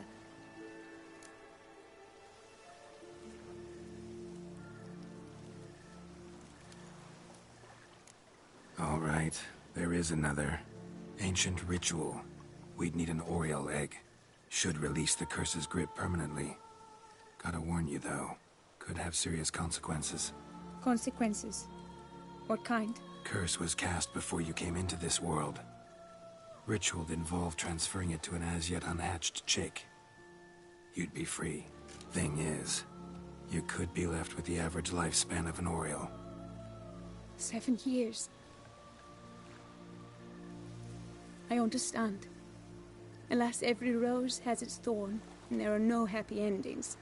All right, there is another. Ancient ritual. We'd need an Oriole egg. Should release the curse's grip permanently. Gotta warn you, though. Could have serious consequences. Consequences? What kind? Curse was cast before you came into this world. Ritual involved transferring it to an as-yet unhatched chick. You'd be free. Thing is, you could be left with the average lifespan of an Oriole. 7 years. I understand. Alas, every rose has its thorn, and there are no happy endings.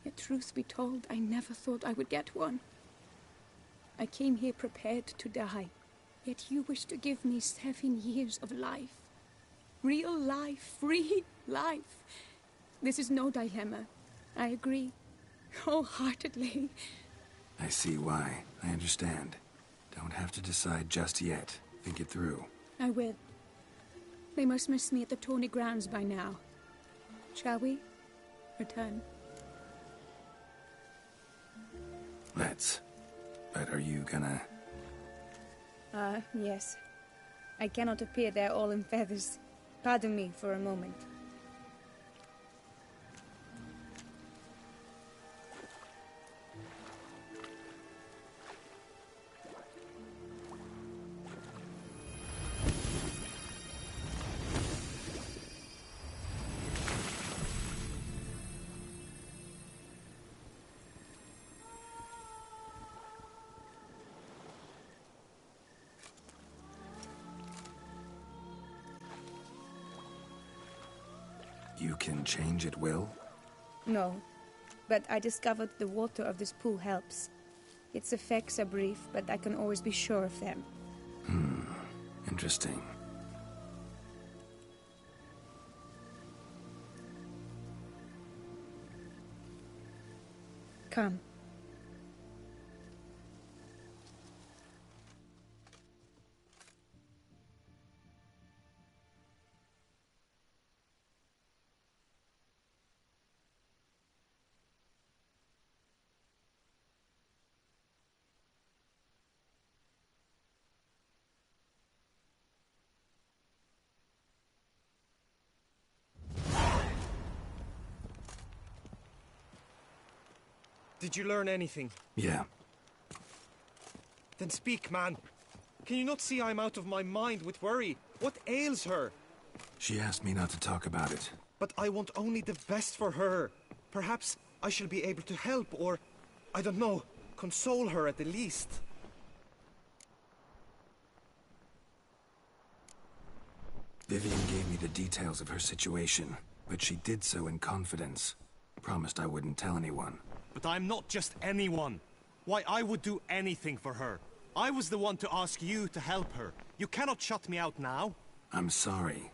Yet truth be told, I never thought I would get one. I came here prepared to die, yet you wish to give me 7 years of life. Real life, free life. This is no dilemma. I agree, wholeheartedly. I see why. I understand. Don't have to decide just yet. Think it through. I will. They must miss me at the Tawny Grounds by now. Shall we? Return. Let's. But are you gonna... Yes. I cannot appear there all in feathers. Pardon me for a moment. You can change at will? No, but I discovered the water of this pool helps. Its effects are brief, but I can always be sure of them. Interesting. Come. Did you learn anything? Yeah. Then speak, man. Can you not see I'm out of my mind with worry? What ails her? She asked me not to talk about it. But I want only the best for her. Perhaps I shall be able to help, or, I don't know, console her at the least. Vivian gave me the details of her situation, but she did so in confidence. Promised I wouldn't tell anyone. But I'm not just anyone. Why, I would do anything for her. I was the one to ask you to help her. You cannot shut me out now. I'm sorry.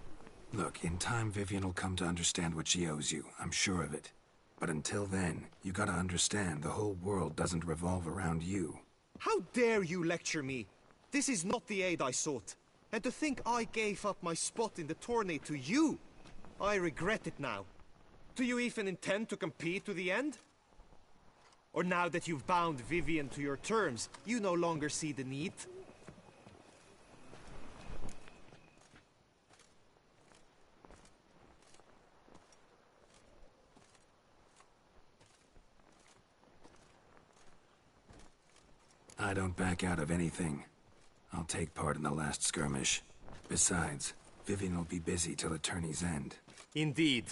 Look, in time Vivian will come to understand what she owes you. I'm sure of it. But until then, you gotta understand the whole world doesn't revolve around you. How dare you lecture me? This is not the aid I sought. And to think I gave up my spot in the tourney to you, I regret it now. Do you even intend to compete to the end? Or now that you've bound Vivian to your terms, you no longer see the need? I don't back out of anything. I'll take part in the last skirmish. Besides, Vivian will be busy till the tourney's end. Indeed.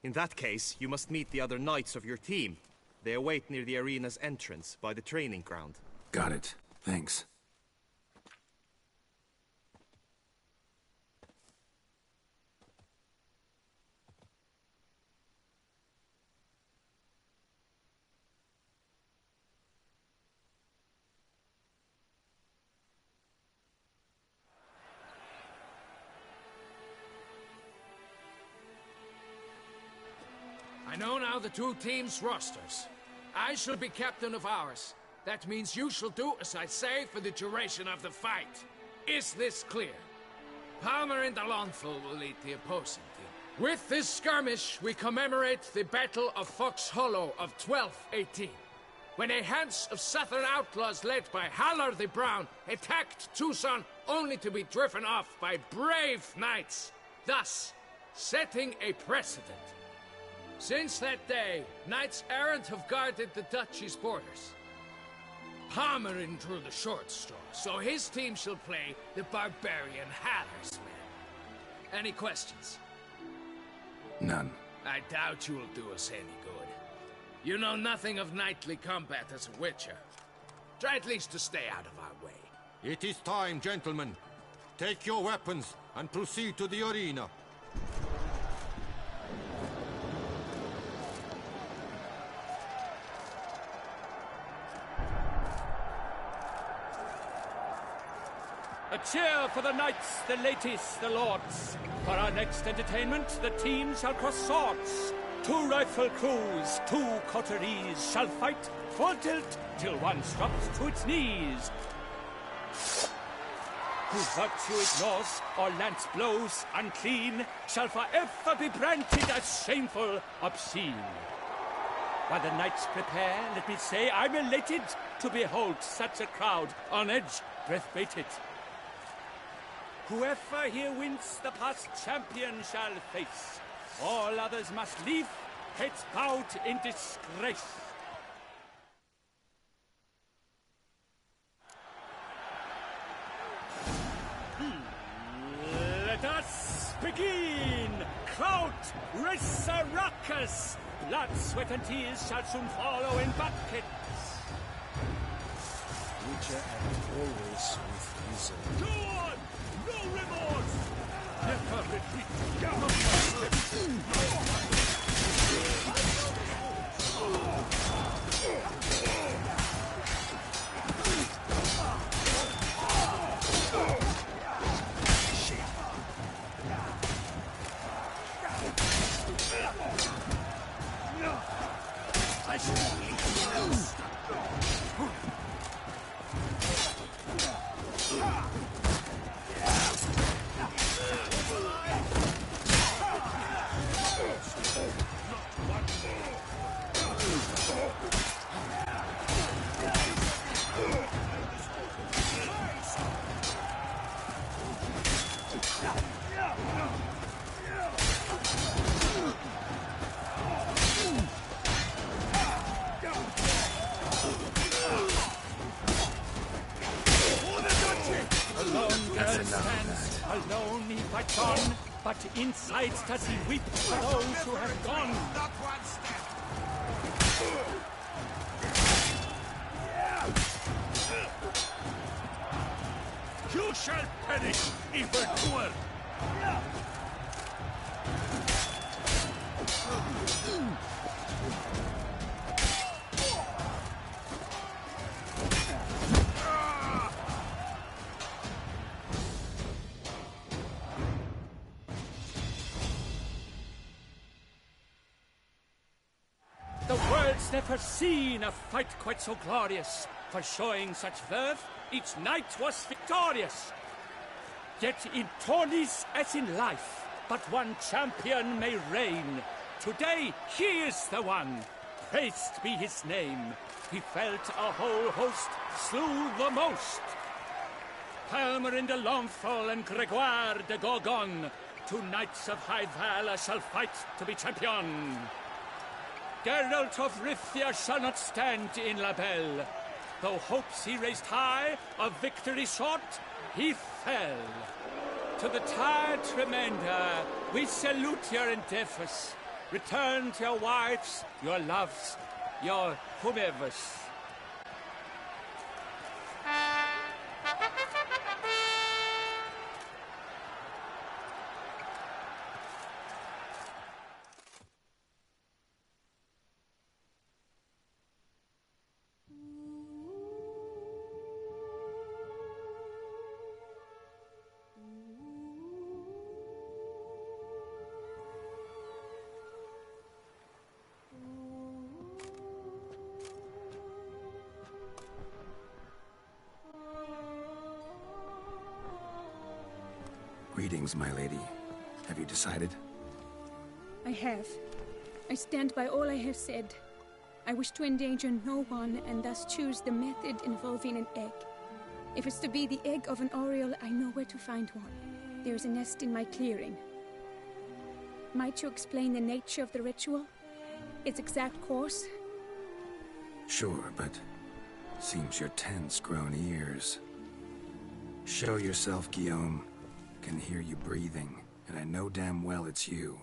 In that case, you must meet the other knights of your team. They await near the arena's entrance, by the training ground. Got it. Thanks. I know now the two teams' rosters. I shall be captain of ours. That means you shall do as I say for the duration of the fight. Is this clear? Palmer and Alonso will lead the opposing team. With this skirmish, we commemorate the Battle of Fox Hollow of 1218, when a Hans of Southern outlaws led by Haller the Brown attacked Tucson only to be driven off by brave knights, thus setting a precedent. Since that day, knights errant have guarded the duchy's borders. Palmerin drew the short straw, so his team shall play the barbarian Haller's men. Any questions? None. I doubt you will do us any good. You know nothing of knightly combat as a witcher. Try at least to stay out of our way. It is time, gentlemen. Take your weapons and proceed to the arena. A cheer for the knights, the ladies, the lords. For our next entertainment, the team shall cross swords. 2 rifle crews, 2 coteries shall fight full tilt till one drops to its knees. Who virtue ignores or lance blows unclean shall forever be branded as shameful, obscene. While the knights prepare, let me say I'm elated to behold such a crowd on edge, breath-baited. Whoever here wins the past champion shall face. All others must leave, heads bowed in disgrace. Let us begin! Crowd, raise a ruckus! Blood, sweat, and tears shall soon follow in buckets. Witcher act always with reason. Go on! No remorse! Never retreat! I should fights on, but inside does he weep for those who have gone. Not one step. You shall perish, evildoer! The world's never seen a fight quite so glorious. For showing such verve, each knight was victorious. Yet in tourneys as in life, but one champion may reign. Today he is the one. Praised be his name. He felt a whole host, slew the most. Palmer de Longfall and Gregoire de Gorgon, two knights of high valor shall fight to be champion. Geralt of Rivia shall not stand in La Belle. Though hopes he raised high, of victory short, he fell. To the tired remainder, we salute your endeavors. Return to your wives, your loves, your whomevers. Greetings, my lady. Have you decided? I have. I stand by all I have said. I wish to endanger no one, and thus choose the method involving an egg. If it's to be the egg of an oriole, I know where to find one. There is a nest in my clearing. Might you explain the nature of the ritual? Its exact course? Sure, but seems your tense grown ears. Show yourself, Guillaume. Can hear you breathing, and I know damn well it's you.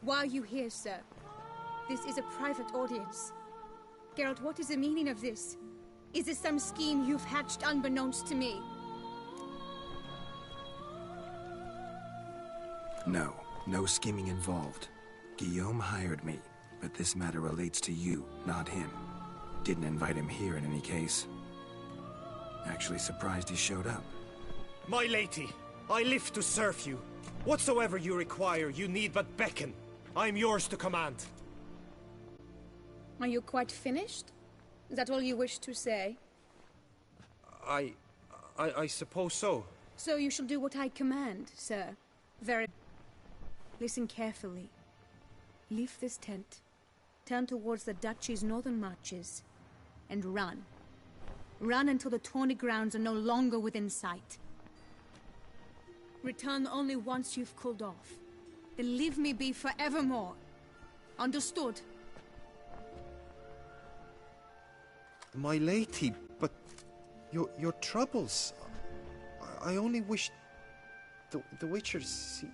Why are you here, sir? This is a private audience. Geralt, what is the meaning of this? Is this some scheme you've hatched unbeknownst to me? No, no scheming involved. Guillaume hired me, but this matter relates to you, not him. Didn't invite him here in any case. Actually surprised he showed up. My lady, I live to serve you. Whatsoever you require, you need but beckon. I'm yours to command. Are you quite finished? Is that all you wish to say? I suppose so. So you shall do what I command, sir. Very... Listen carefully. Leave this tent, turn towards the duchy's northern marches, and run. Run until the tourney grounds are no longer within sight. Return only once you've cooled off. Then leave me be forevermore. Understood? My lady, but your troubles. I only wish the Witchers see...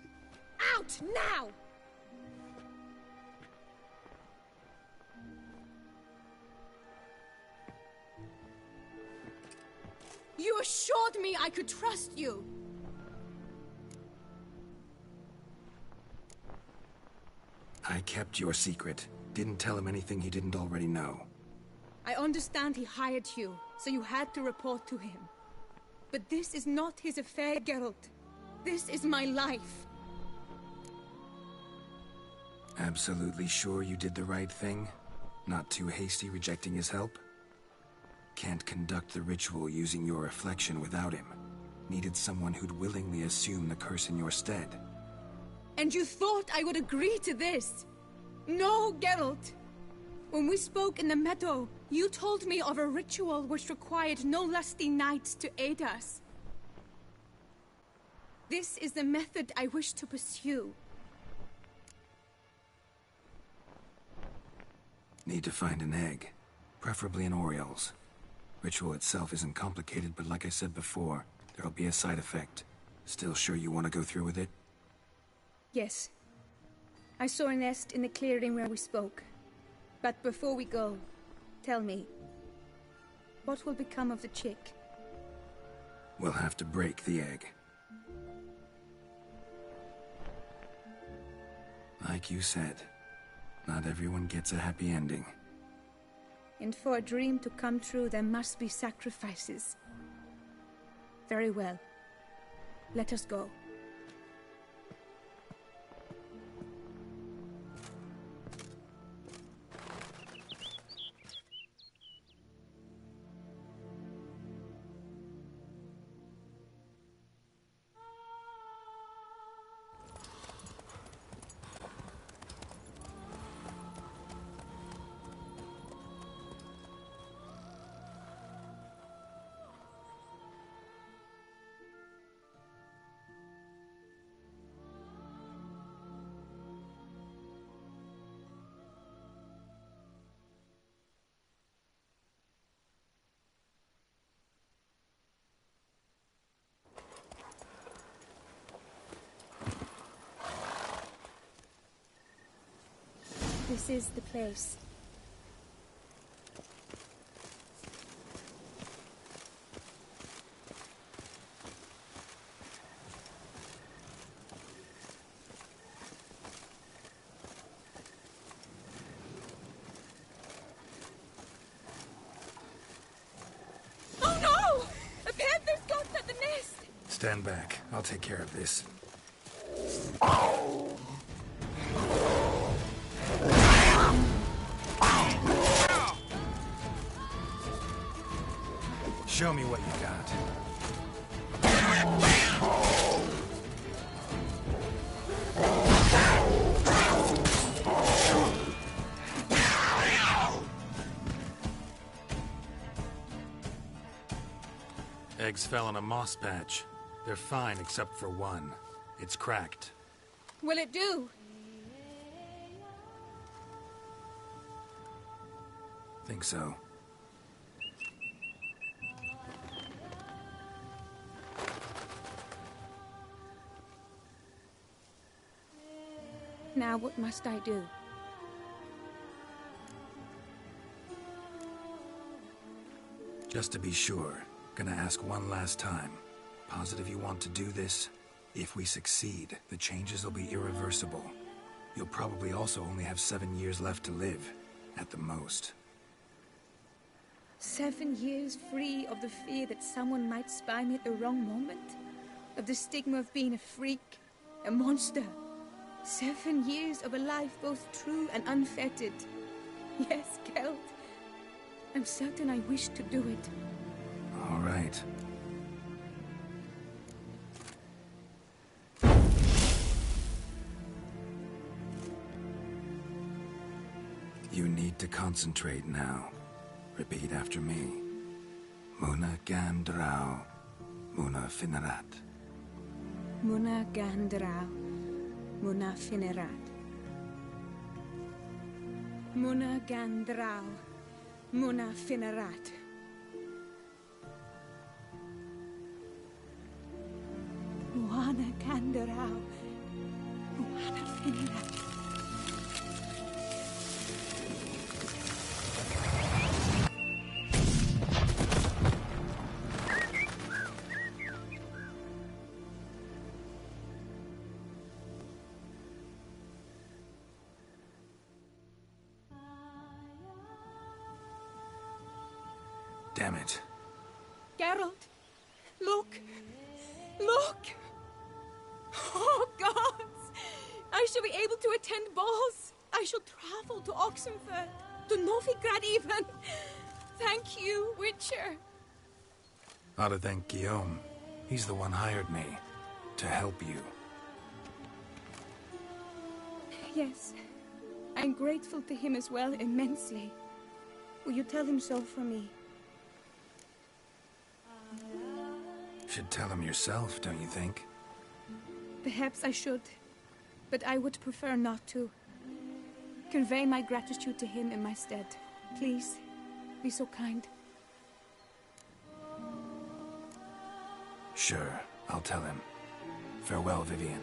Out now! You assured me I could trust you! I kept your secret. Didn't tell him anything he didn't already know. I understand he hired you, so you had to report to him. But this is not his affair, Geralt. This is my life. Absolutely sure you did the right thing? Not too hasty rejecting his help? Can't conduct the ritual using your reflection without him. Needed someone who'd willingly assume the curse in your stead. And you thought I would agree to this? No, Geralt! When we spoke in the meadow, you told me of a ritual which required no lusty knights to aid us. This is the method I wish to pursue. Need to find an egg. Preferably an oriole's. Ritual itself isn't complicated, but like I said before, there'll be a side effect. Still sure you want to go through with it? Yes. I saw a nest in the clearing where we spoke. But before we go, tell me, what will become of the chick? We'll have to break the egg. Like you said, not everyone gets a happy ending. And for a dream to come true, there must be sacrifices. Very well. Let us go. This is the place. Oh no! A panther's got at the nest! Stand back. I'll take care of this. Show me what you got. Eggs fell on a moss patch. They're fine except for one. It's cracked. Will it do? Think so. Now what must I do? Just to be sure, gonna ask one last time. Positive you want to do this? If we succeed, the changes will be irreversible. You'll probably also only have 7 years left to live, at the most. 7 years free of the fear that someone might spy me at the wrong moment? Of the stigma of being a freak, a monster? 7 years of a life both true and unfettered. Yes, Geld. I'm certain I wish to do it. All right. You need to concentrate now. Repeat after me. Muna Gandrau, Muna Finerat. Muna Gandrau, Muna Finerat. Muna Gandrau, Muna Finerat. Muna Gandrau, Muna Finerat. Damn it. Geralt, look! Look! Oh, gods! I shall be able to attend balls. I shall travel to Oxenfurt, to Novigrad even. Thank you, Witcher. Ought to thank Guillaume. He's the one hired me. To help you. Yes. I'm grateful to him as well, immensely. Will you tell him so for me? Should tell him yourself, don't you think? Perhaps I should, but I would prefer not to. Convey my gratitude to him in my stead. Please, be so kind. Sure, I'll tell him. Farewell, Vivian.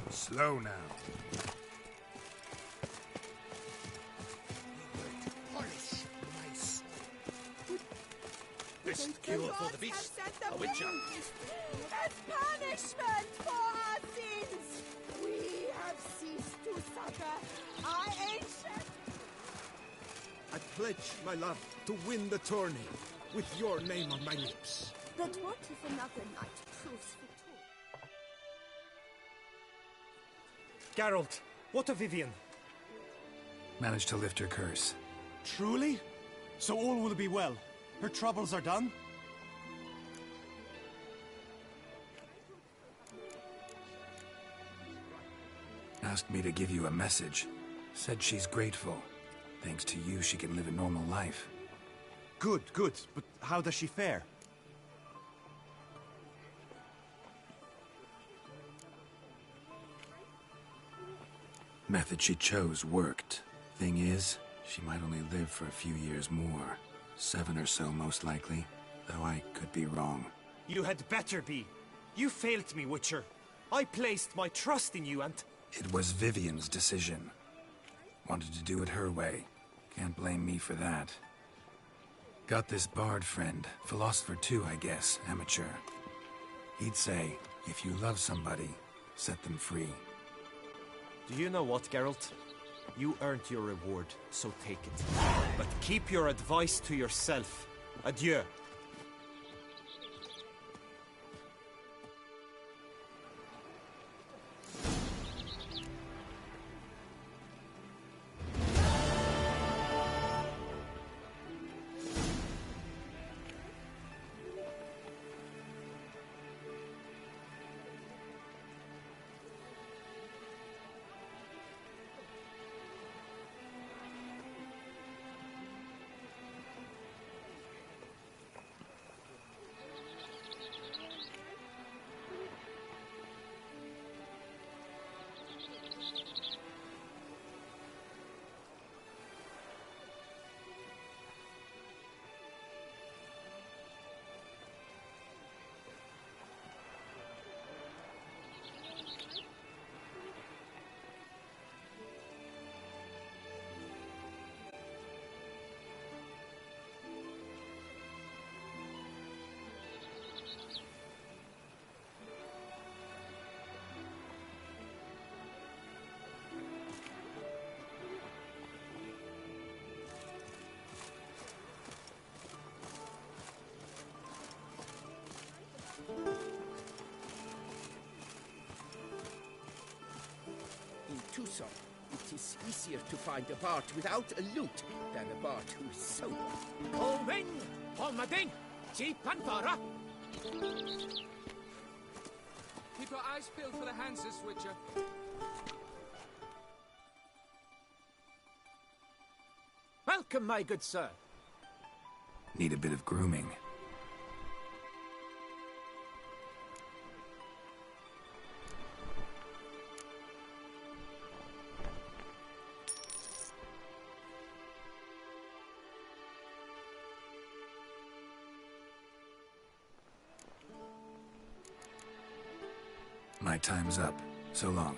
Slow now. Polish my soul. Best cure for the beast, a witcher. As punishment for our sins, we have ceased to succor our ancient... I pledge my love to win the tourney with your name on my lips. But what if another knight proves victorious? Geralt, what of Vivian? Managed to lift her curse. Truly? So all will be well. Her troubles are done? Asked me to give you a message. Said she's grateful. Thanks to you, she can live a normal life. Good, good. But how does she fare? Method she chose worked. Thing is, she might only live for a few years more. 7 or so, most likely. Though I could be wrong. You had better be. You failed me, Witcher. I placed my trust in you and... It was Vivian's decision. Wanted to do it her way. Can't blame me for that. Got this bard friend. Philosopher too, I guess. Amateur. He'd say, if you love somebody, set them free. Do you know what, Geralt? You earned your reward, so take it. But keep your advice to yourself. Adieu. In Tucson, it is easier to find a bard without a lute than a bard who's sober. Oh, men! Almaden! Chi Panthara! Keep your eyes peeled for the Hanses, Witcher. Welcome, my good sir. Need a bit of grooming. My time's up. So long.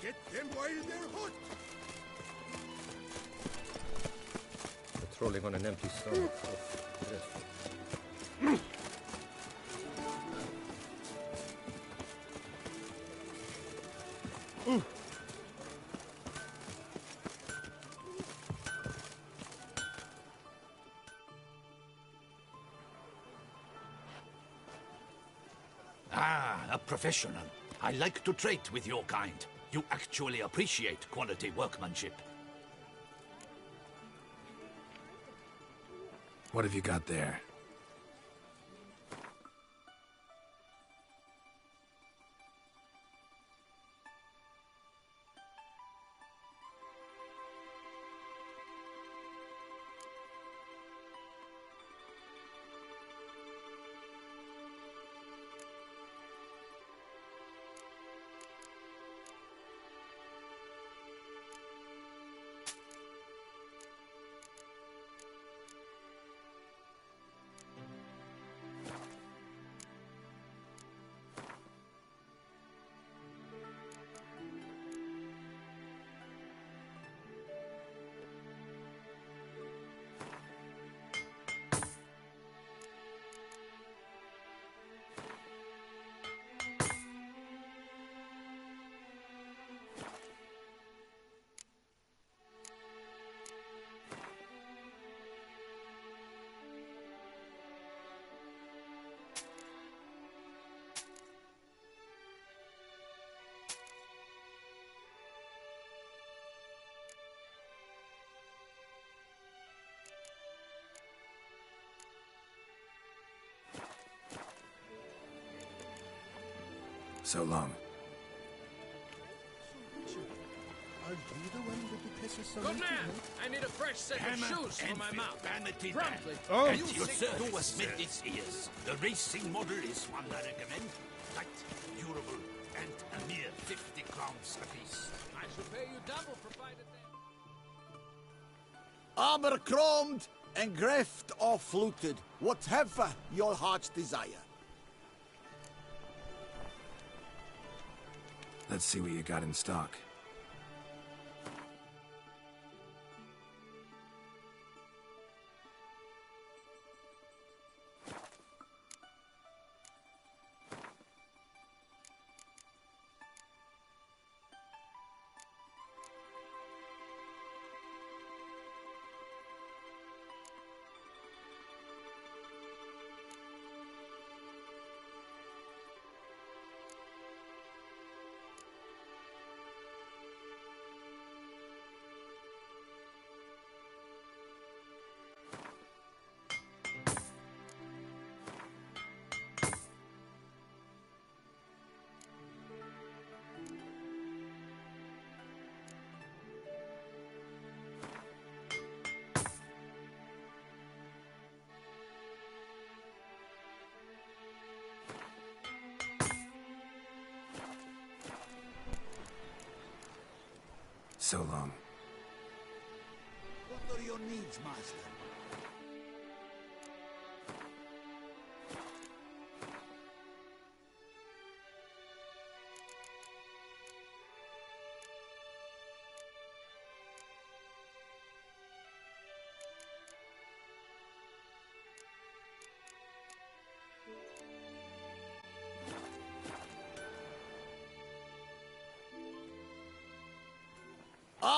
Get them while they're hot! Patrolling on an empty stomach. Oh, dreadful. Ah, a professional. I like to trade with your kind. You actually appreciate quality workmanship. What have you got there? So long. Are you the one the Duchess is so Good man! I need a fresh set of shoes for my mount. Vanity Promptly. Oh, and You your sick to a beast. Smith's ears. The racing model is one I recommend. Light, durable, and a mere 50 crowns apiece. I shall pay you double provided they... Armor chromed, engrafted or fluted, whatever your heart's desire. Let's see what you got in stock. So long. What are your needs, master?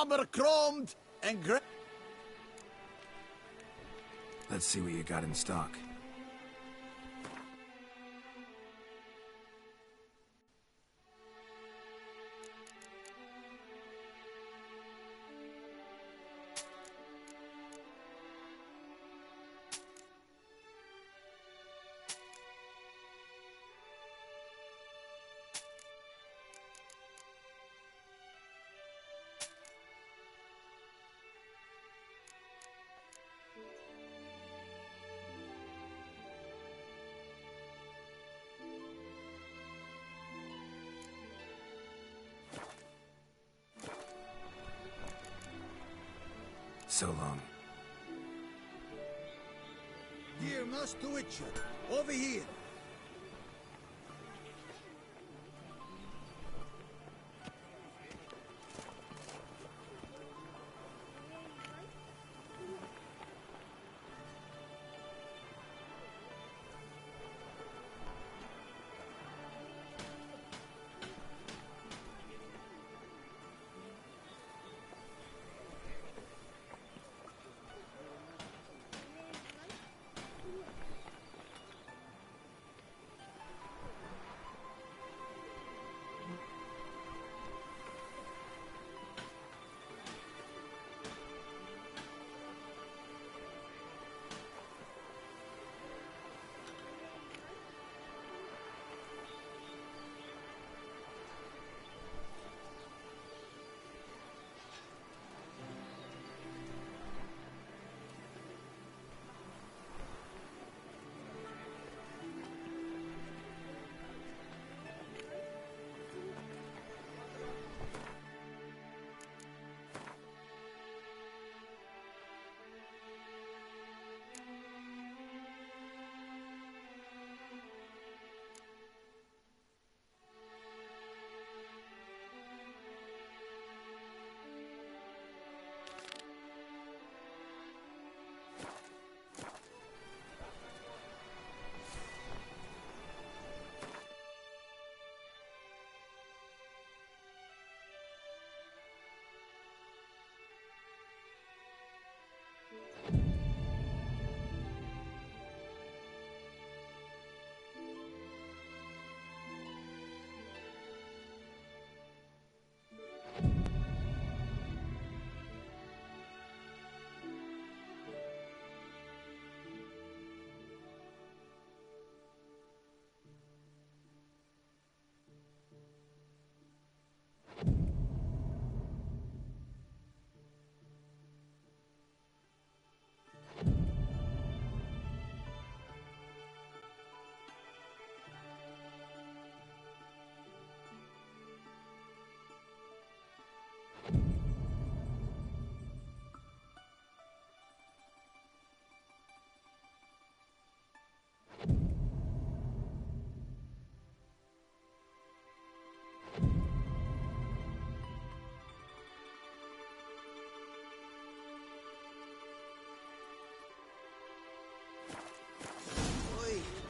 armor chromed and Let's see what you got in stock. So long. Here, Master Witcher. Over here.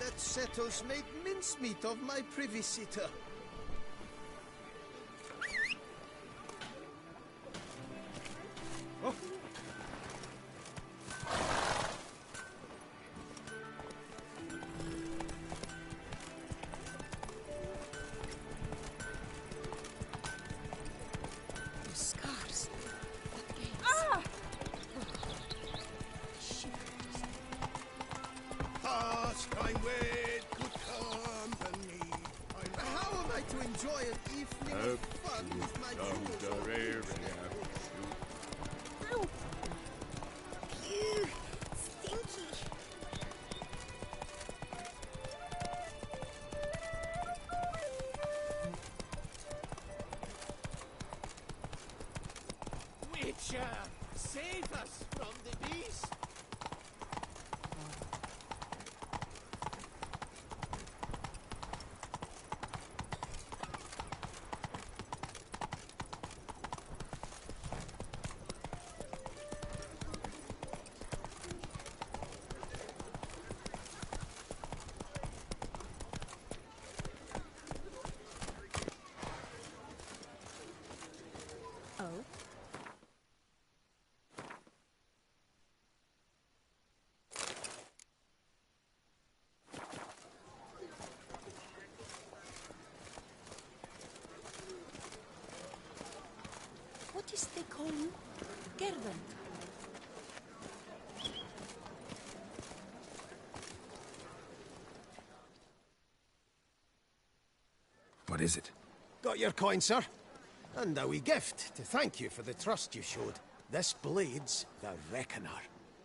That settles made mincemeat of my privy sitter. Oh. The scars. What gaze? Ah! Past time with good company. How am I to enjoy an evening of fun with my jewels? Ow! Ew! Stinky! Witcher, save us from the beast! home, Gerardo. What is it? Got your coin, sir. And a wee gift to thank you for the trust you showed. This blade's the Reckoner.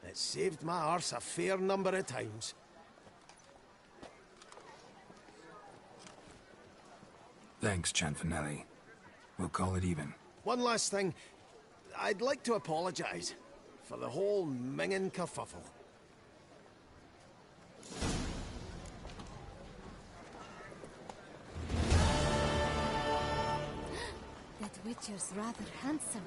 It saved my arse a fair number of times. Thanks, Cianfanelli. We'll call it even. One last thing. I'd like to apologize for the whole mingin' kerfuffle. That Witcher's rather handsome.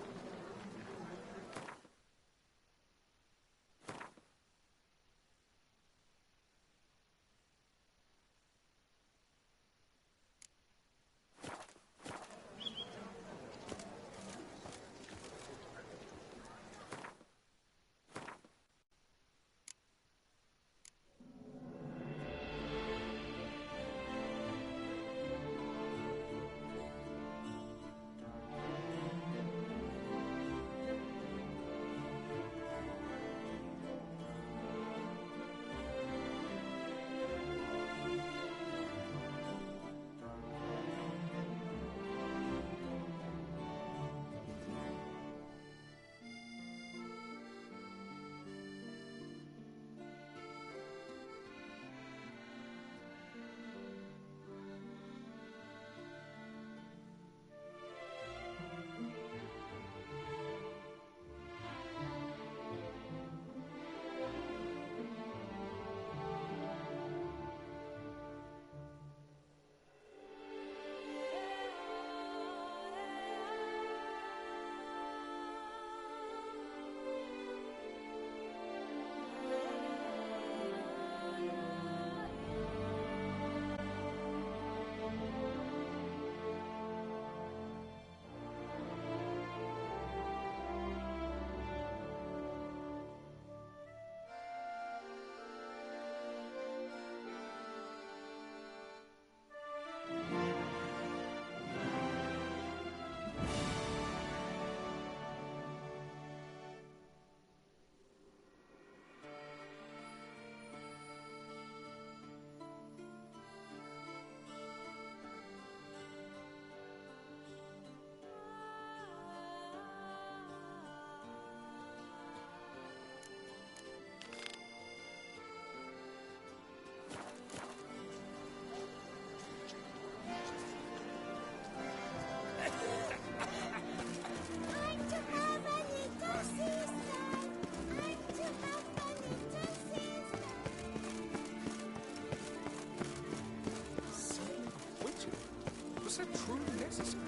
Was that truly necessary?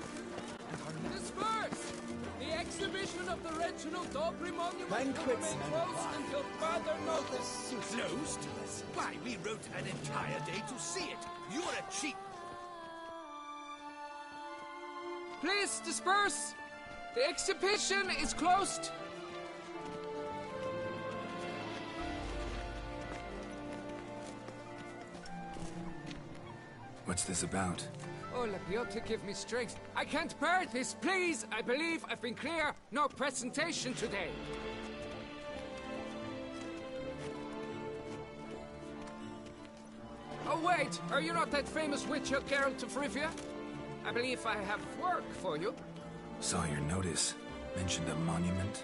Disperse! The exhibition of the Reginald Daubrey Monument will remain closed until further notice. Closed? Why, we wrote an entire day to see it. You're a cheat. Please disperse! The exhibition is closed! What's this about? Oh, Labiota, give me strength. I can't bear this, please! I believe I've been clear. No presentation today. Oh, wait! Are you not that famous witcher, Geralt of Rivia? I believe I have work for you. Saw your notice. Mentioned a monument.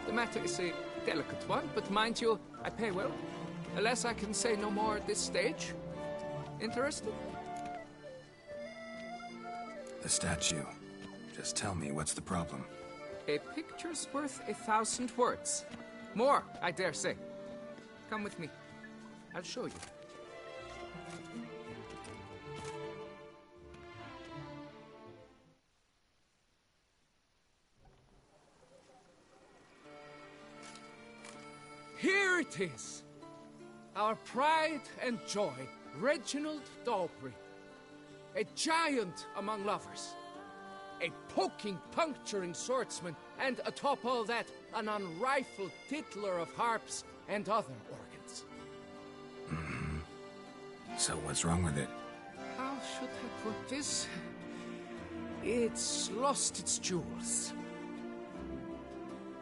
The matter is a delicate one, but mind you, I pay well. Alas, I can say no more at this stage. Interested? The statue. Just tell me, what's the problem? A picture's worth 1,000 words. More, I dare say. Come with me. I'll show you. Here it is! Our pride and joy, Reginald Daubrey. A giant among lovers. A poking, puncturing swordsman, and atop all that, an unrifled tittler of harps and other organs. Mm-hmm. So what's wrong with it? How should I put this? It's lost its jewels.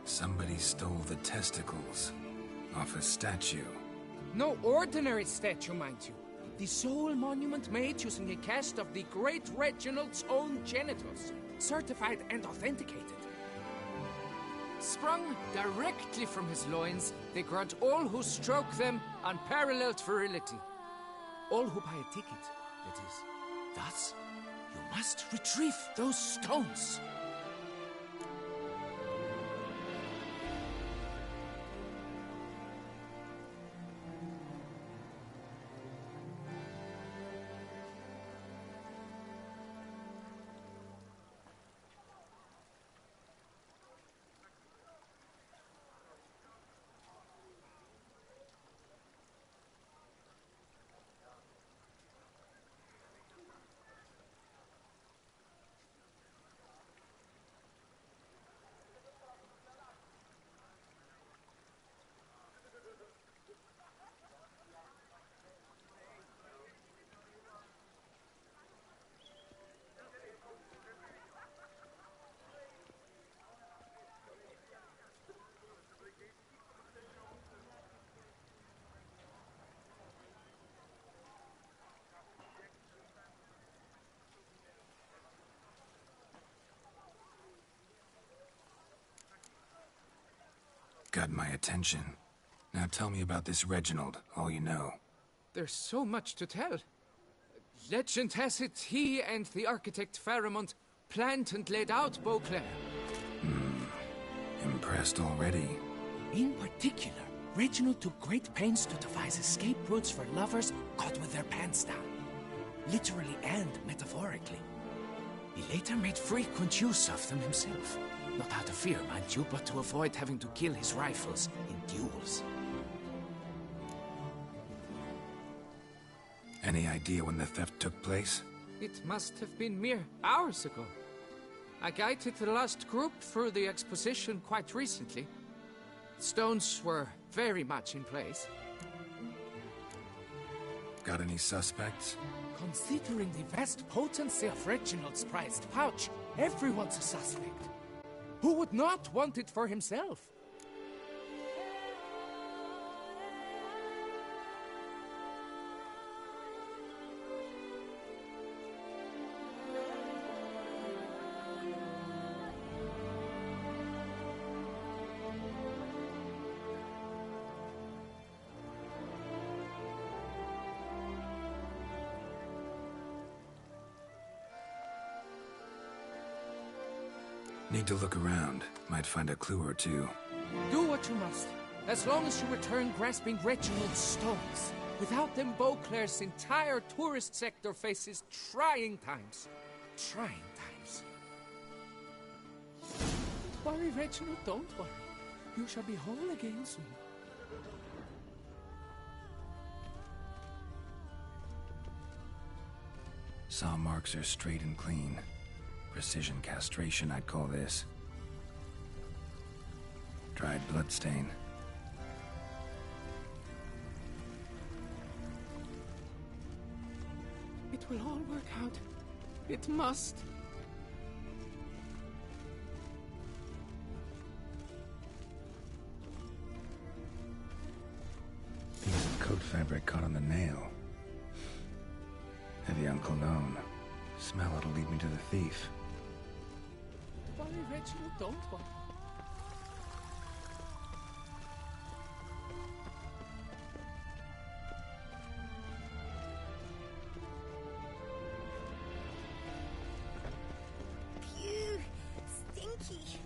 Somebody stole the testicles off a statue. No ordinary statue, mind you. The sole monument made using a cast of the great Reginald's own genitals, certified and authenticated. Sprung directly from his loins, they grant all who stroke them unparalleled virility. All who buy a ticket, that is. Thus, you must retrieve those stones. Got my attention. Now tell me about this Reginald, all you know. There's so much to tell. Legend has it he and the architect Pharamond planned and laid out Beauclair. Impressed already. In particular, Reginald took great pains to devise escape routes for lovers caught with their pants down. Literally and metaphorically. He later made frequent use of them himself. Not out of fear, mind you, but to avoid having to kill his rivals in duels. Any idea when the theft took place? It must have been mere hours ago. I guided the last group through the exposition quite recently. Stones were very much in place. Got any suspects? Considering the vast potency of Reginald's prized pouch, everyone's a suspect. Who would not want it for himself? Need to look around. Might find a clue or two. Do what you must, as long as you return grasping Reginald's stones. Without them, Beauclair's entire tourist sector faces trying times. Trying times. Don't worry, Reginald, don't worry. You shall be whole again soon. Saw marks are straight and clean. Precision castration, I'd call this. Dried bloodstain. It will all work out. It must. Piece of coat fabric caught on the nail. Heavy on cologne. Smell it'll lead me to the thief. Worry, Reginald, don't worry. Phew, stinky.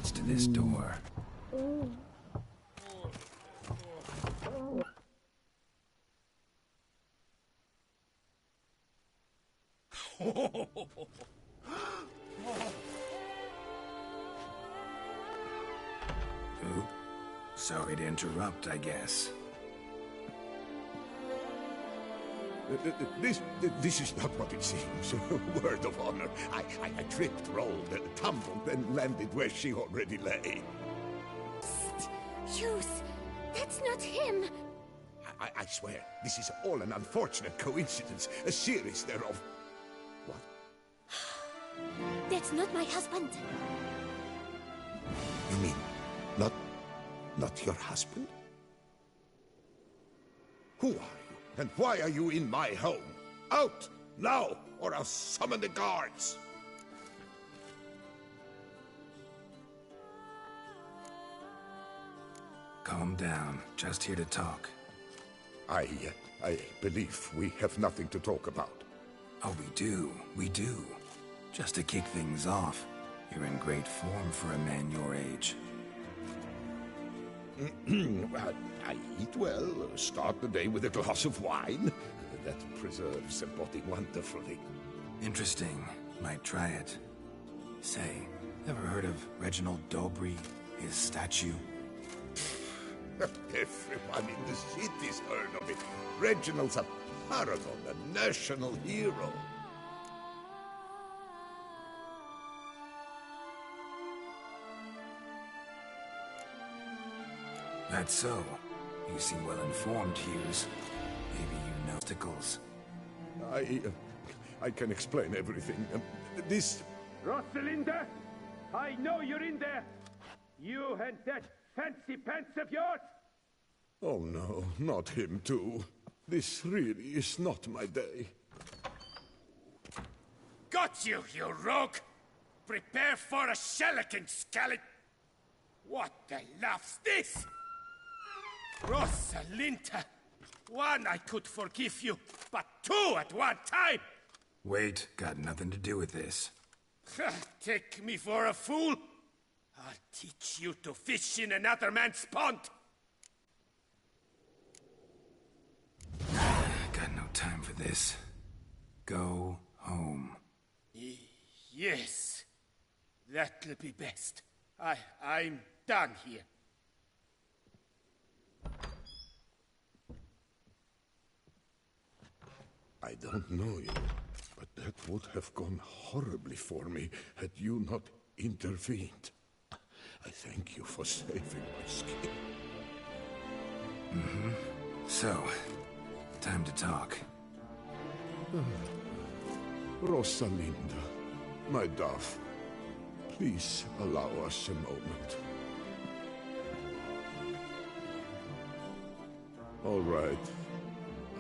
leads to this door. Oop. Sorry to interrupt, I guess. This is not what it seems. Word of honor. I tripped, rolled, tumbled, and landed where she already lay. Psst! Hughes! That's not him! I swear, this is all an unfortunate coincidence. A series thereof. What? That's not my husband. You mean, not your husband? Who are you? And why are you in my home? Out! Now! Or I'll summon the guards! Calm down. Just here to talk. I believe we have nothing to talk about. Oh, we do. Just to kick things off, you're in great form for a man your age. I eat well, start the day with a glass of wine. That preserves the body wonderfully. Interesting. Might try it. Say, ever heard of Reginald Dobry, his statue? Everyone in the city's heard of it. Reginald's a paragon, a national hero. That's so. You seem well informed, Hughes. Maybe you know Tickles. I can explain everything. This... Rosalinda! I know you're in there! You and that fancy pants of yours! Oh no, not him too. This really is not my day. Got you, you rogue! Prepare for a shellacking, Scarlet! What the laugh's this? Rosalinda! One, I could forgive you, but two at one time! Wait, got nothing to do with this. Take me for a fool? I'll teach you to fish in another man's pond! Got no time for this. Go home. Yes. That'll be best. I'm done here. I don't know you, but that would have gone horribly for me had you not intervened. I thank you for saving my skin. Mm-hmm. So, time to talk. Rosalinda, my dove, please allow us a moment. All right.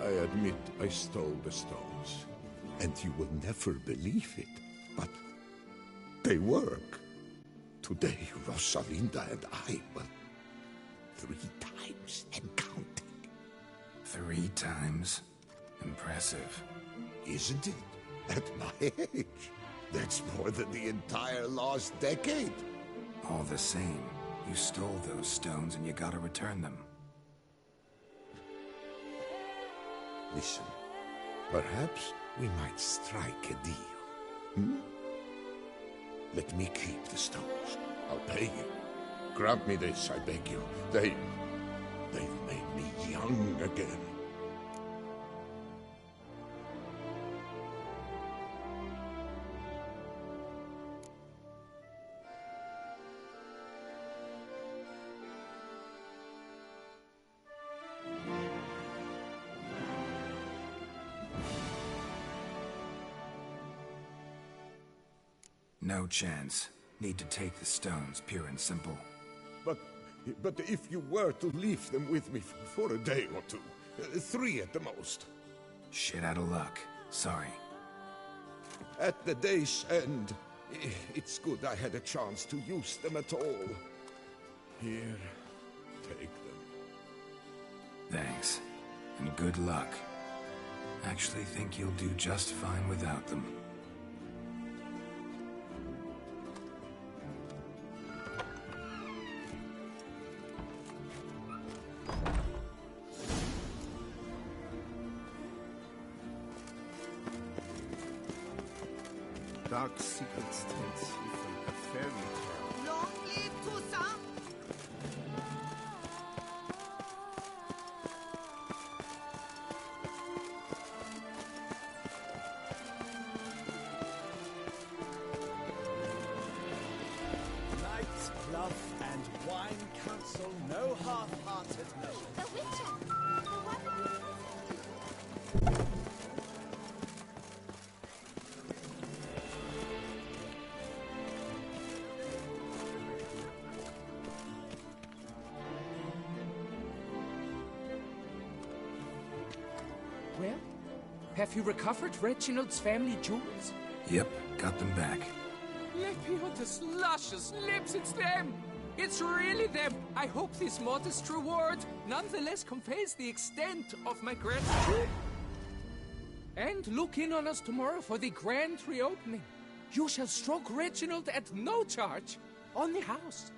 I admit I stole the stones. And you will never believe it, but they work. Today, Rosalinda and I were 3 times and counting. 3 times? Impressive. Isn't it? At my age. That's more than the entire last decade. All the same, you stole those stones and you gotta return them. Listen, perhaps we might strike a deal. Let me keep the stones. I'll pay you. Grant me this, I beg you. They've made me young again. No chance. Need to take the stones, pure and simple. But if you were to leave them with me for a day or two, 3 at the most. Shit out of luck. Sorry. At the day's end, it's good I had a chance to use them at all. Here, take them. Thanks. And good luck. Actually think you'll do just fine without them. dark secrets tales from a fairy tale. Long live Toussaint! Knights, bluff, and wine counsel no half-hearted no. The Witcher! The one Well, have you recovered Reginald's family jewels? Yep, got them back. Lepiota's luscious lips, it's them! It's really them! I hope this modest reward nonetheless conveys the extent of my gratitude. And look in on us tomorrow for the grand reopening. You shall stroke Reginald at no charge on the house.